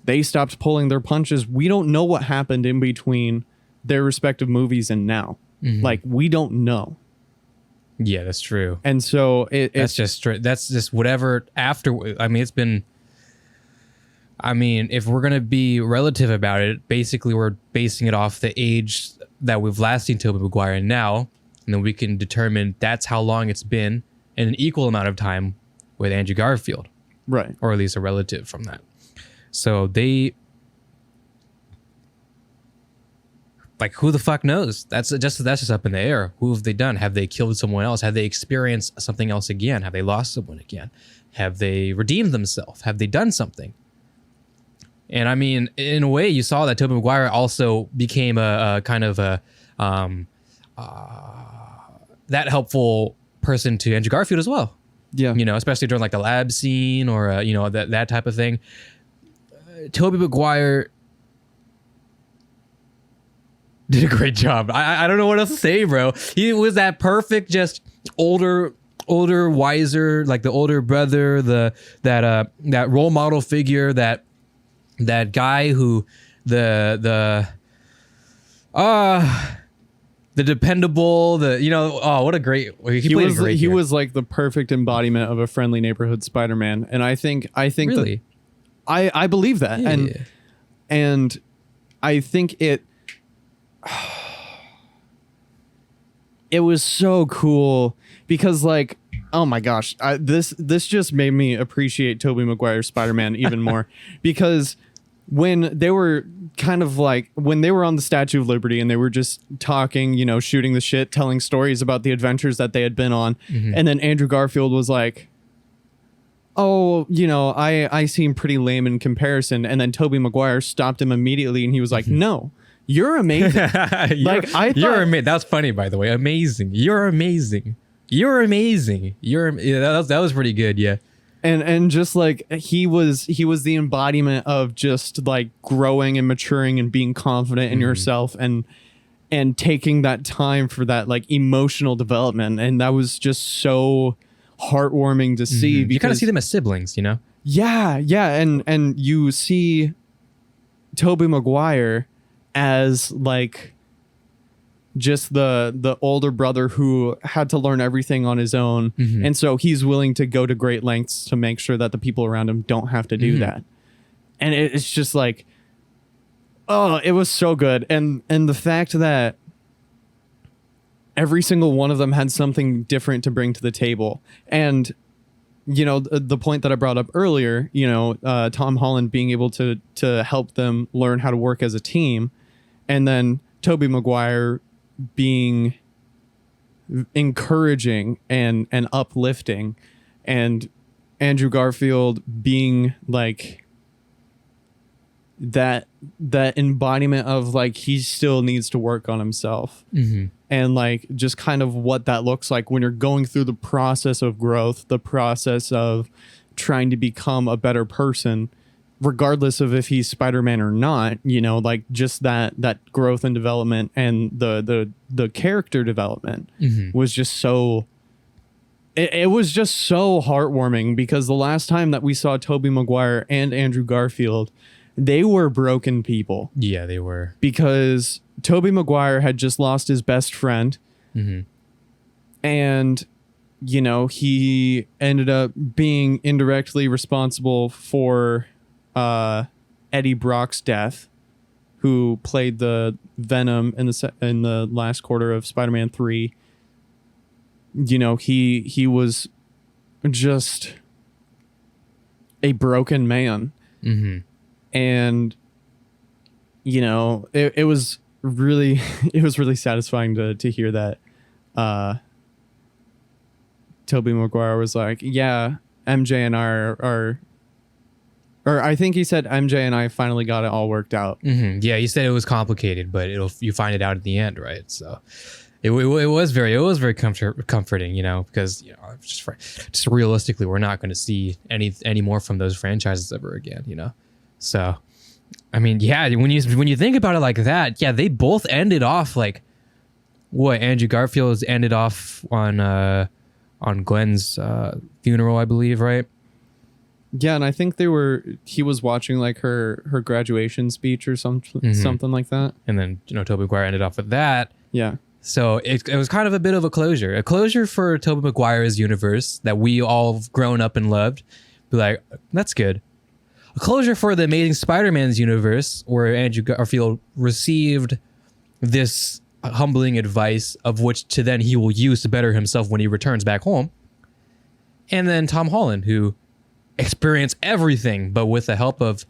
they stopped pulling their punches. We don't know what happened in between their respective movies and now. Like, we don't know. Yeah, that's true. And so that's just whatever after. I mean, it's been, if we're going to be relative about it, basically we're basing it off the age that we've last seen Tobey Maguire now. And then we can determine that's how long it's been in an equal amount of time with Andrew Garfield. Right. Or at least a relative from that. So they, like, who the fuck knows? That's just up in the air. Who have they done? Have they killed someone else? Have they experienced something else again? Have they lost someone again? Have they redeemed themselves? Have they done something? And I mean, in a way, you saw that Tobey Maguire also became a kind of a that helpful person to Andrew Garfield as well. Yeah. Especially during like the lab scene or that type of thing. Tobey Maguire did a great job. I don't know what else to say, bro. He was that perfect, just older, wiser, like the older brother, that role model figure, that guy who the dependable, what a great, he was like the perfect embodiment of a friendly neighborhood Spider-Man. And I think really? I believe that. Yeah. And I think it it was so cool because like, oh my gosh, this just made me appreciate Tobey Maguire's Spider-Man even more because when they were kind of like when they were on the Statue of Liberty and they were just talking, you know, shooting the shit, telling stories about the adventures that they had been on, and then Andrew Garfield was like, oh, you know, I seem pretty lame in comparison, and then Tobey Maguire stopped him immediately and he was like, no, you're amazing. Like I thought, you're amazing. That's funny, by the way. Amazing. You're amazing. You're amazing. That was pretty good. Yeah. And just like he was the embodiment of just like growing and maturing and being confident in yourself and taking that time for that like emotional development. And that was just so heartwarming to see. Because you kind of see them as siblings, you know? Yeah. And you see Tobey Maguire as like just the older brother who had to learn everything on his own, and so he's willing to go to great lengths to make sure that the people around him don't have to do that. And it's just like, oh, it was so good. And the fact that every single one of them had something different to bring to the table. And you know, the point that I brought up earlier, you know, Tom Holland being able to help them learn how to work as a team, and then Tobey Maguire being encouraging and uplifting, and Andrew Garfield being like that embodiment of like he still needs to work on himself, and like just kind of what that looks like when you're going through the process of growth, the process of trying to become a better person, regardless of if he's Spider-Man or not, you know, like just that growth and development and the character development was just so, it was just so heartwarming because the last time that we saw Tobey Maguire and Andrew Garfield, they were broken people. Yeah, they were. Because Tobey Maguire had just lost his best friend, and you know, he ended up being indirectly responsible for Eddie Brock's death, who played the Venom in the last quarter of Spider-Man 3. You know, he was just a broken man. And you know, it was really satisfying to hear that Tobey Maguire was like, yeah, MJ and I are or I think he said MJ and I finally got it all worked out. Yeah, he said it was complicated, but you find it out at the end, right? So it was very comforting, you know, because you know just realistically, we're not going to see any more from those franchises ever again, you know. So, I mean, yeah, when you think about it like that, yeah, they both ended off like what Andrew Garfield's ended off on Gwen's funeral, I believe, right? Yeah, and I think he was watching like her graduation speech or something like that. And then, you know, Tobey Maguire ended off with that. Yeah. So it was kind of a bit of a closure for Tobey Maguire's universe that we all have grown up and loved. Be like, that's good. A closure for the Amazing Spider-Man's universe, where Andrew Garfield received this humbling advice of which to then he will use to better himself when he returns back home. And then Tom Holland, who experienced everything, but with the help of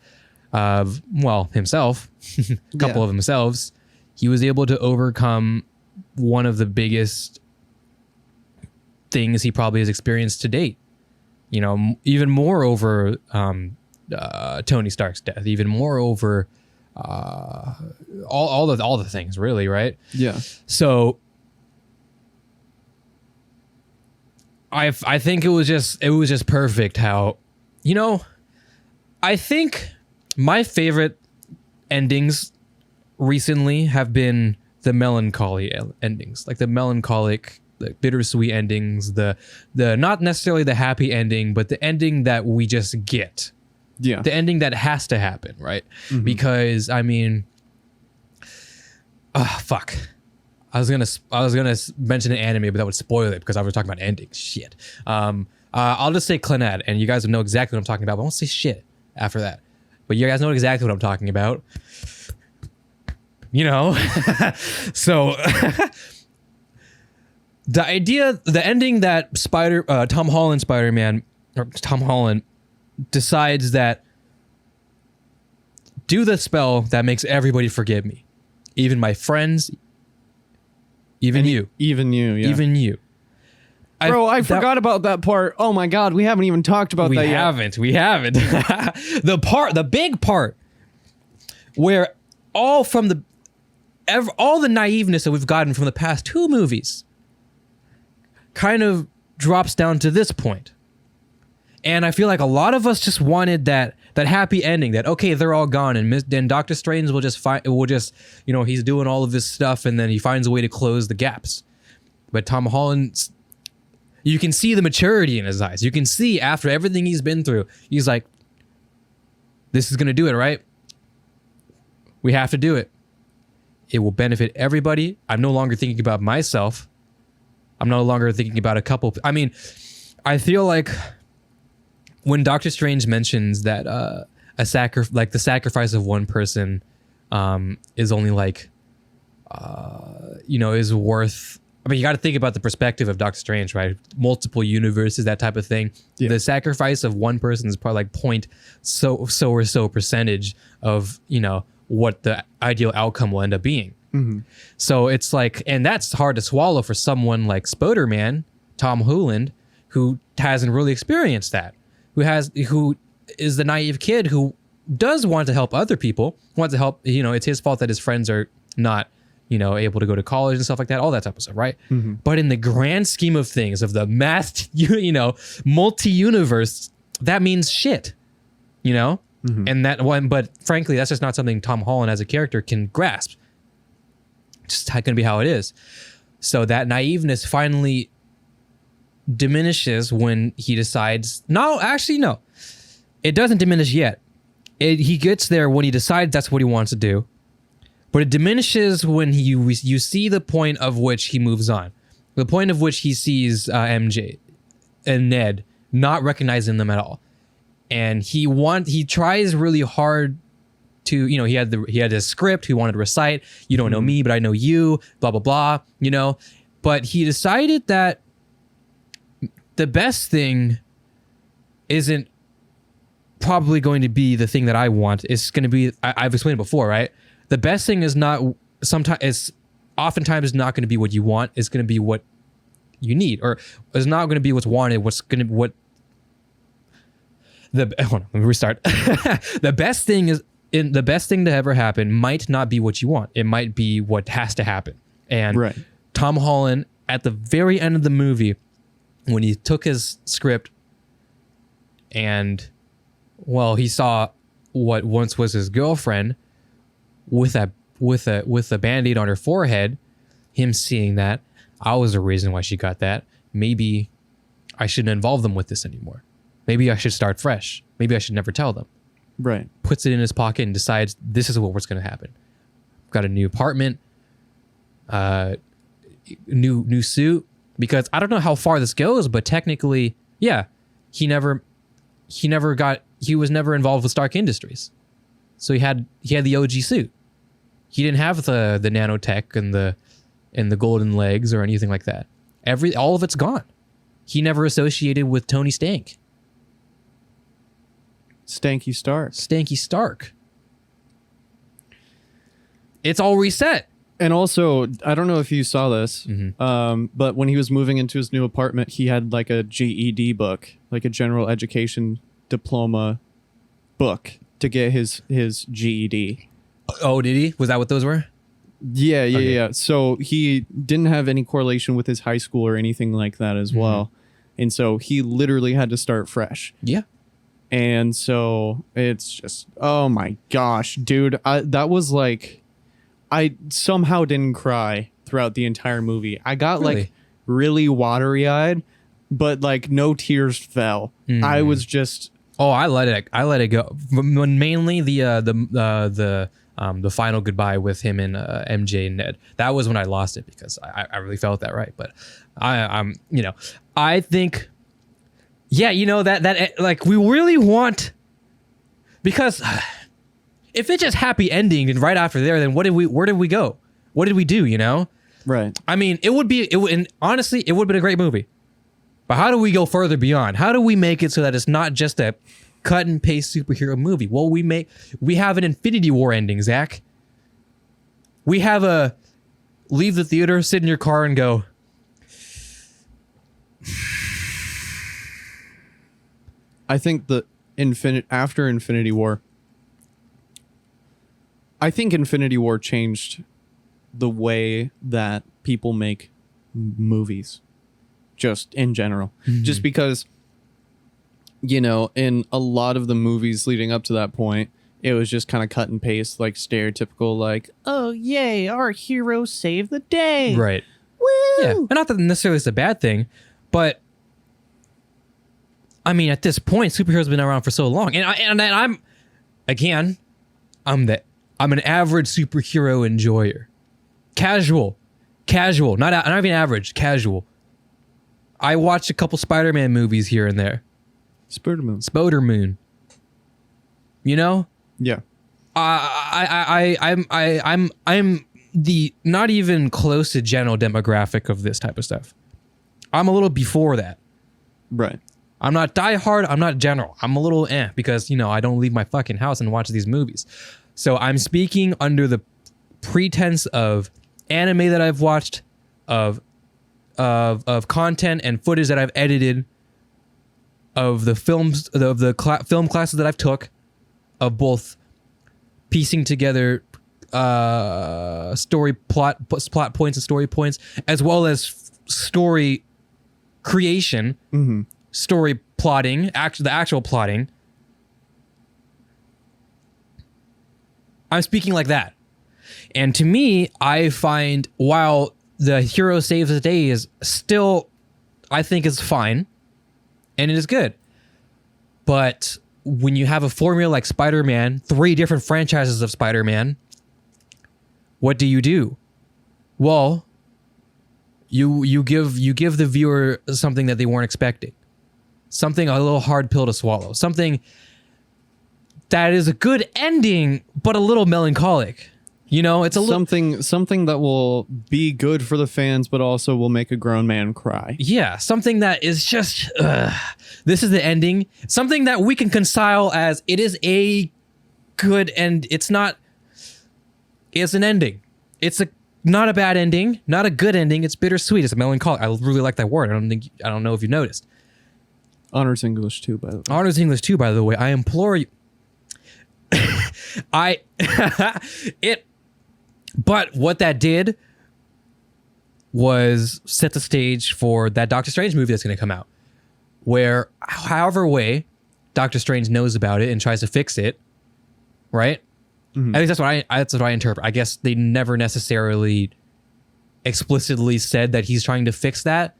himself, a couple of themselves, he was able to overcome one of the biggest things he probably has experienced to date. You know, even more over Tony Stark's death, even more over all the things, really, right? Yeah. So I think it was just perfect how, you know, I think my favorite endings recently have been the melancholy endings, like the melancholic, the bittersweet endings, the not necessarily the happy ending, but the ending that we just get. Yeah. The ending that has to happen, right? Because I mean, fuck. I was gonna mention an anime, but that would spoil it because I was talking about endings. Shit. I'll just say Clannad, and you guys will know exactly what I'm talking about. But I won't say shit after that. But you guys know exactly what I'm talking about. You know. So the idea, the ending that Tom Holland Spider-Man, or Tom Holland decides that do the spell that makes everybody forgive me, even my friends, even you, yeah. even you. Bro, I forgot about that part. Oh my God, we haven't even talked about that yet. We haven't. The big part where all the naiveness that we've gotten from the past 2 movies kind of drops down to this point. And I feel like a lot of us just wanted that happy ending, that okay, they're all gone, and then Doctor Strange will just he's doing all of this stuff, and then he finds a way to close the gaps. But Tom Holland, you can see the maturity in his eyes. You can see after everything he's been through, he's like, this is gonna do it, right? We have to do it. It will benefit everybody. I'm no longer thinking about myself. I'm no longer thinking about a couple. I mean, I feel like when Doctor Strange mentions that the sacrifice of one person is only is worth. I mean, you got to think about the perspective of Doctor Strange, right? Multiple universes, that type of thing. Yeah. The sacrifice of one person is probably like so percentage of what the ideal outcome will end up being. Mm-hmm. So it's like, and that's hard to swallow for someone like Spider-Man, Tom Holland, who hasn't really experienced that, who is the naive kid who does want to help other people, wants to help. It's his fault that his friends are not able to go to college and stuff like that, all that type of stuff, right? Mm-hmm. But in the grand scheme of things, of the mass, multi-universe, that means shit, Mm-hmm. And that one, but frankly, that's just not something Tom Holland as a character can grasp. Just going to be how it is. So that naiveness finally diminishes when he decides, no, it doesn't diminish yet. He gets there when he decides that's what he wants to do. But it diminishes when you see the point of which he moves on. The point of which he sees MJ and Ned not recognizing them at all. And he tries really hard to, he had his script he wanted to recite. You don't know me, but I know you, blah, blah, blah, But he decided that the best thing isn't probably going to be the thing that I want. It's going to be, I've explained it before, right? The best thing is oftentimes not going to be what you want. It's going to be what you need, or it's not going to be what's wanted. Hold on, let me restart. The best thing to ever happen might not be what you want. It might be what has to happen. And right. Tom Holland, at the very end of the movie, when he took his script and, he saw what once was his girlfriend with a Band-Aid on her forehead, him seeing that, was the reason why she got that. Maybe I shouldn't involve them with this anymore. Maybe I should start fresh. Maybe I should never tell them. Right. Puts it in his pocket and decides this is what's going to happen. Got a new apartment, new suit. Because I don't know how far this goes, but technically, yeah, he was never involved with Stark Industries, so he had the OG suit. He didn't have the nanotech and the golden legs or anything like that. All of it's gone. He never associated with Tony Stank. Stanky Stark. It's all reset. And also, I don't know if you saw this, but when he was moving into his new apartment, he had like a GED book, like a general education diploma book to get his GED. Oh, did he? Was that what those were? Yeah. Yeah. So he didn't have any correlation with his high school or anything like that as well. And so he literally had to start fresh. Yeah. And so it's just, oh my gosh, dude, that was like, I somehow didn't cry throughout the entire movie. I got like really watery eyed, but like no tears fell. I was just, I let it go. Mainly the final goodbye with him and MJ and Ned. That was when I lost it, because I really felt that, right. But I think, yeah, that like we really want, because if it's just happy ending and right after there, then where did we go? What did we do? Right. I mean, and honestly, it would have been a great movie. But how do we go further beyond? How do we make it so that it's not just a cut and paste superhero movie? Well, we have an Infinity War ending, Zach. We have a leave the theater, sit in your car, and go, I think after Infinity War, I think Infinity War changed the way that people make movies, just in general. Just because, you know, in a lot of the movies leading up to that point, it was just kind of cut and paste, like stereotypical, like, oh, yay, our hero saved the day. right. Woo! Yeah. And not that necessarily it's a bad thing, but I mean, at this point, superheroes have been around for so long. And I'm an average superhero enjoyer. Casual, not even average, casual. I watched a couple Spider-Man movies here and there. Spider-Man. You know? Yeah. I'm the not even close to general demographic of this type of stuff. I'm a little before that. Right. I'm not diehard. I'm not general. I'm a little because, you know, I don't leave my fucking house and watch these movies. So I'm speaking under the pretense of anime that I've watched, of content and footage that I've edited, of the films, of the film classes that I've took, of both piecing together story plot points and story points, as well as story creation, story plotting, the actual plotting. I'm speaking like that. And to me, I find while the hero saves the day is still, I think is fine and it is good. But when you have a formula like Spider-Man, 3 different franchises of Spider-Man, what do? Well, you give the viewer something that they weren't expecting. Something a little hard pill to swallow. Something that is a good ending, but a little melancholic. You know, it's a something that will be good for the fans, but also will make a grown man cry. Yeah, something that is just this is the ending. Something that we can reconcile as it is a good end. It's not. It's an ending. It's not a bad ending, not a good ending. It's bittersweet. It's a melancholic. I really like that word. I don't know if you noticed. Honors English too, by the way. Honors English too, by the way. I implore you. But what that did was set the stage for that Doctor Strange movie that's going to come out, where however way Doctor Strange knows about it and tries to fix it, right? Mm-hmm. At least that's what I interpret. I guess they never necessarily explicitly said that he's trying to fix that,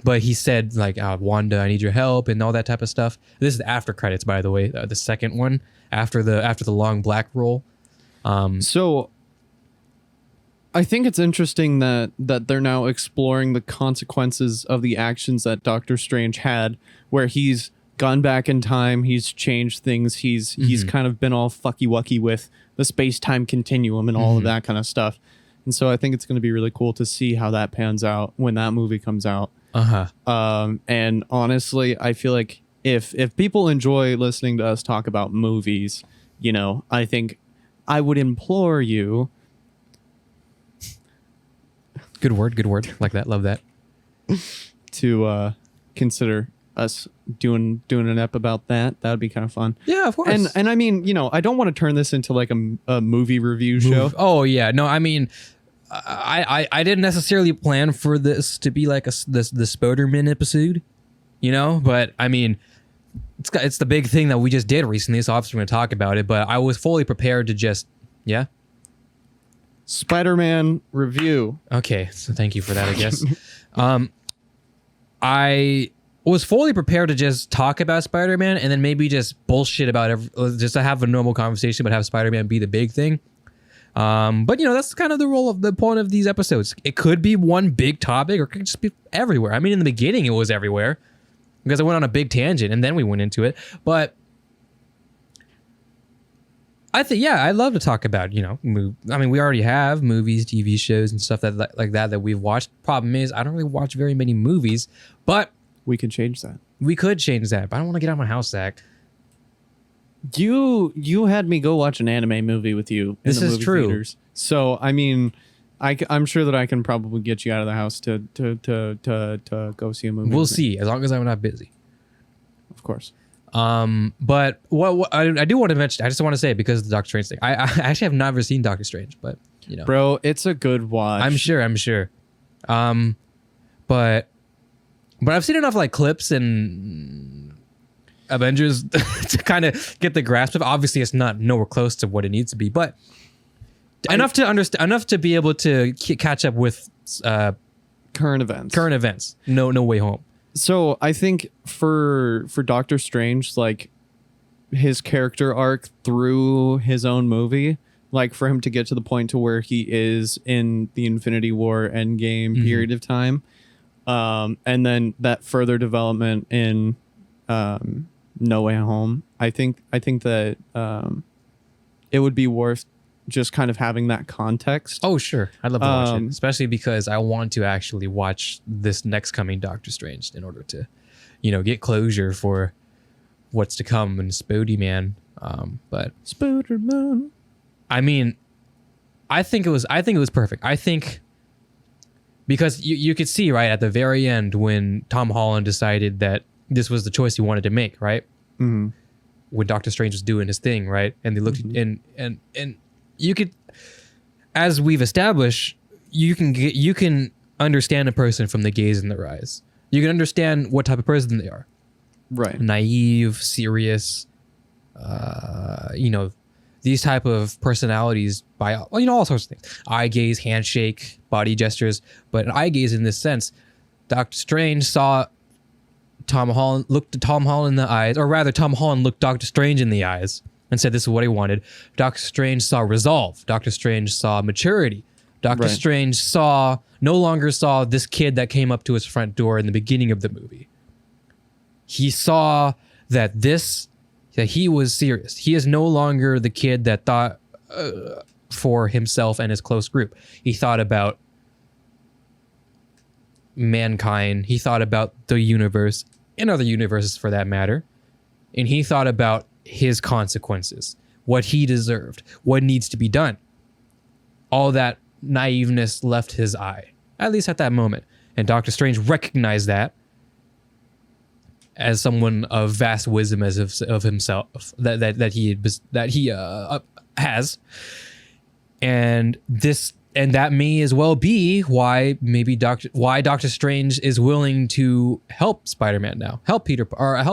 but he said like, Wanda, I need your help and all that type of stuff. This is after credits, by the way, the second one after the long black roll. So I think it's interesting that they're now exploring the consequences of the actions that Doctor Strange had, where he's gone back in time, he's changed things, he's kind of been all fucky-wucky with the space-time continuum and all of that kind of stuff. And so I think it's going to be really cool to see how that pans out when that movie comes out. And honestly, I feel like if people enjoy listening to us talk about movies, you know, I think I would implore you. Good word. Like that. Love that. To consider us doing an ep about that. That would be kind of fun. Yeah, of course. And I mean, you know, I don't want to turn this into like a movie review show. Oh yeah, no, I mean, I didn't necessarily plan for this to be like the Spiderman episode, you know, but I mean, it's the big thing that we just did recently, so obviously we're going to talk about it, but I was fully prepared to just, Spider-Man review. Okay, so thank you for that, I guess. I was fully prepared to just talk about Spider-Man and then maybe just bullshit about just to have a normal conversation, but have Spider-Man be the big thing. But you know, that's kind of the point of these episodes. It could be one big topic or it could just be everywhere. I mean, in the beginning it was everywhere because I went on a big tangent and then we went into it. But I think, yeah, I'd love to talk about, I mean, we already have movies, TV shows, and stuff like that we've watched. Problem is, I don't really watch very many movies, but we can change that. We could change that, but I don't want to get out of my house, Zach. You had me go watch an anime movie with you. This is true. Theaters. So I mean, I'm sure that I can probably get you out of the house to go see a movie. We'll see, as long as I'm not busy. Of course. But what I do want to mention, I just want to say, because of the Doctor Strange thing, I actually have never seen Doctor Strange, but bro, it's a good watch. I'm sure. But I've seen enough like clips and Avengers to kind of get the grasp of. Obviously, it's not nowhere close to what it needs to be, but enough to understand, enough to be able to catch up with current events. No way home. So I think for Doctor Strange, like his character arc through his own movie, like for him to get to the point to where he is in the Infinity War Endgame period of time, and then that further development in No Way Home, I think that it would be worth just kind of having that context. Oh, sure. I'd love to watch it, especially because I want to actually watch this next coming Doctor Strange in order to, get closure for what's to come in Spiderman. But Spiderman. I mean, I think it was perfect. I think because you could see right at the very end when Tom Holland decided that this was the choice he wanted to make, right? Mm-hmm. When Doctor Strange was doing his thing, right? And they looked and you could, as we've established, you can understand a person from the gaze in their eyes. You can understand what type of person they are. Right. Naive, serious, these type of personalities by, all sorts of things. Eye gaze, handshake, body gestures. But an eye gaze in this sense, Doctor Strange saw looked at Tom Holland in the eyes, or rather Tom Holland looked Doctor Strange in the eyes and said this is what he wanted. Doctor Strange saw resolve. Doctor Strange saw maturity. Doctor Strange no longer saw this kid that came up to his front door in the beginning of the movie. He saw that he was serious. He is no longer the kid that thought for himself and his close group. He thought about mankind. He thought about the universe and other universes for that matter. And he thought about his consequences, what he deserved, what needs to be done. All that naiveness left his eye, at least at that moment. And Doctor Strange recognized that as someone of vast wisdom of himself that he has, and that may as well be why Doctor Strange is willing to help Spider-Man now, help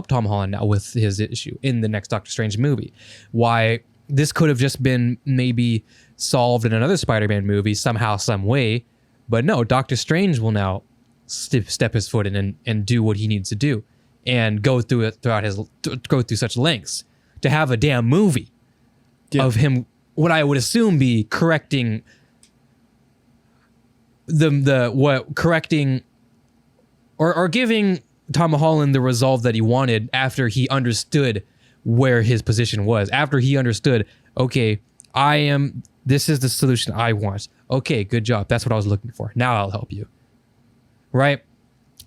Tom Holland now with his issue in the next Doctor Strange movie. Why this could have just been maybe solved in another Spider-Man movie somehow, some way, but no, Doctor Strange will now step his foot in and do what he needs to do, and go through such lengths to have a damn movie of him, what I would assume be correcting or giving Tom Holland the resolve that he wanted after he understood where his position was, after he understood, okay, this is the solution I want. Okay, good job. That's what I was looking for. Now I'll help you. Right?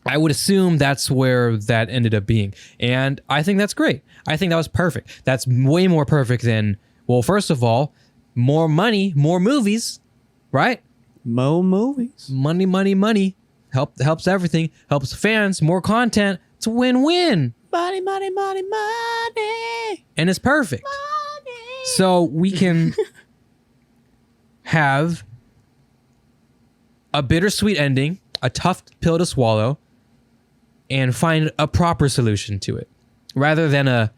I would assume that's where that ended up being. And I think that's great. I think that was perfect. That's way more perfect than, well, first of all, more money, more movies, right? More movies. Money. Helps everything. Helps fans, more content. It's a win-win. Money. And it's perfect. Money. So we can have a bittersweet ending, a tough pill to swallow, and find a proper solution to it, rather than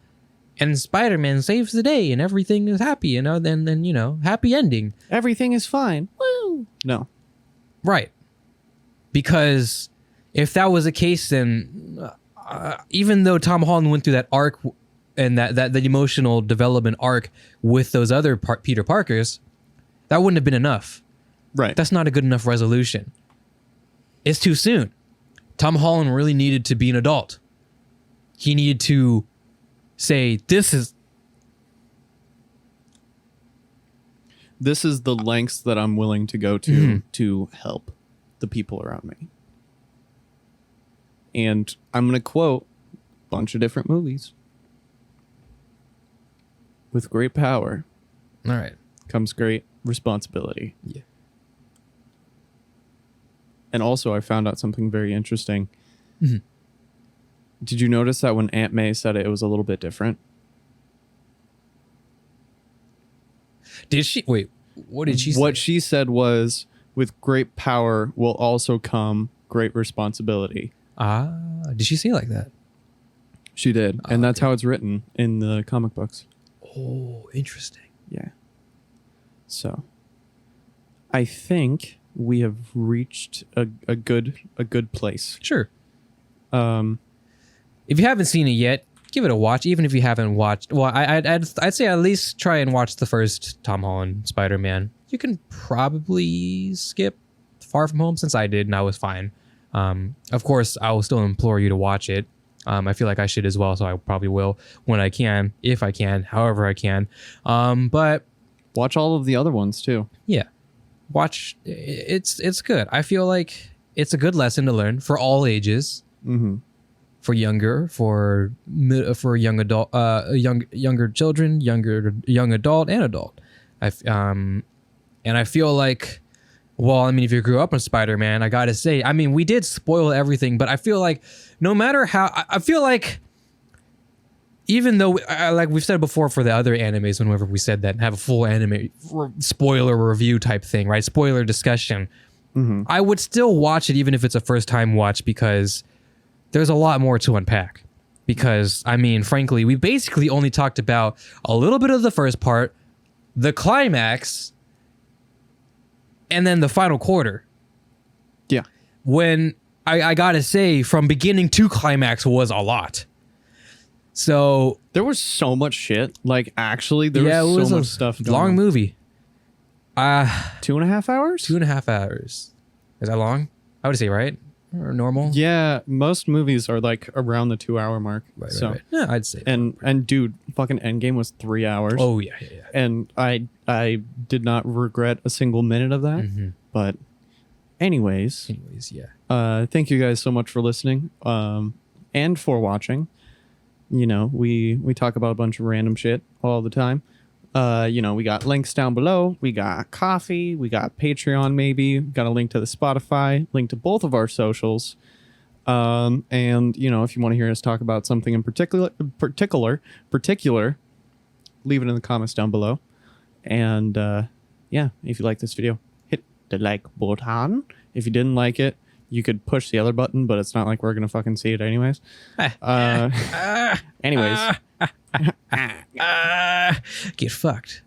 and Spider-Man saves the day and everything is happy, then happy ending. Everything is fine. Woo! No. Right. Because if that was the case, then even though Tom Holland went through that arc and that emotional development arc with those other Peter Parkers, that wouldn't have been enough. Right. That's not a good enough resolution. It's too soon. Tom Holland really needed to be an adult. He needed to say, this is this is the lengths that I'm willing to go to help the people around me. And I'm going to quote a bunch of different movies. With great power All right. comes great responsibility. Yeah. And also, I found out something very interesting. Mhm. Did you notice that when Aunt May said it was a little bit different? Did she? Wait, what did she say? What she said was, with great power will also come great responsibility. Did she say it like that? She did. And that's how it's written in the comic books. Oh, interesting. Yeah. So, I think we have reached a good place. Sure. If you haven't seen it yet, give it a watch. Even if you haven't watched, well, I'd say at least try and watch the first Tom Holland Spider-Man. You can probably skip Far From Home, since I did and I was fine. Of course, I will still implore you to watch it. I feel like I should as well, so I probably will when I can, if I can, however I can. But watch all of the other ones too. yeah, watch. It's good. I feel like it's a good lesson to learn for all ages. Mm-hmm. For younger, for young adult, younger children, young adult, and adult. And I feel like, well, I mean, if you grew up on Spider-Man, I gotta say, I mean, we did spoil everything, but I feel like no matter how, I feel like even though, like we've said before for the other animes, whenever we said that, have a full anime spoiler review type thing, right? Spoiler discussion. Mm-hmm. I would still watch it even if it's a first time watch, because there's a lot more to unpack. Because, I mean, frankly, we basically only talked about a little bit of the first part, the climax, and then the final quarter. Yeah. When I gotta say, from beginning to climax was a lot. So there was so much shit. Like, actually, there was so much stuff going long on. movie. 2.5 hours? 2.5 hours. Is that long? I would say, right? Or normal? Yeah, most movies are like around the 2 hour mark. Right, so, right. Yeah, I'd say. And dude, fucking Endgame was 3 hours. Oh yeah. And I did not regret a single minute of that. Mm-hmm. But anyways, yeah. Thank you guys so much for listening, and for watching. You know, we talk about a bunch of random shit all the time. You know, we got links down below. We got coffee. We got Patreon, maybe. Got a link to the Spotify, link to both of our socials. And, you know, if you want to hear us talk about something in particular, leave it in the comments down below. And, yeah, if you like this video, hit the like button. If you didn't like it, you could push the other button, but it's not like we're going to fucking see it anyways. Anyways. Get fucked.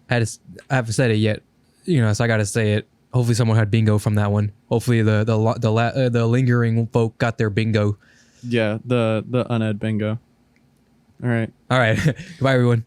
I haven't said it yet, you know, so I gotta say it. Hopefully someone had bingo from that one. Hopefully the lingering folk got their bingo. Yeah, the uned bingo. All right. Goodbye, everyone.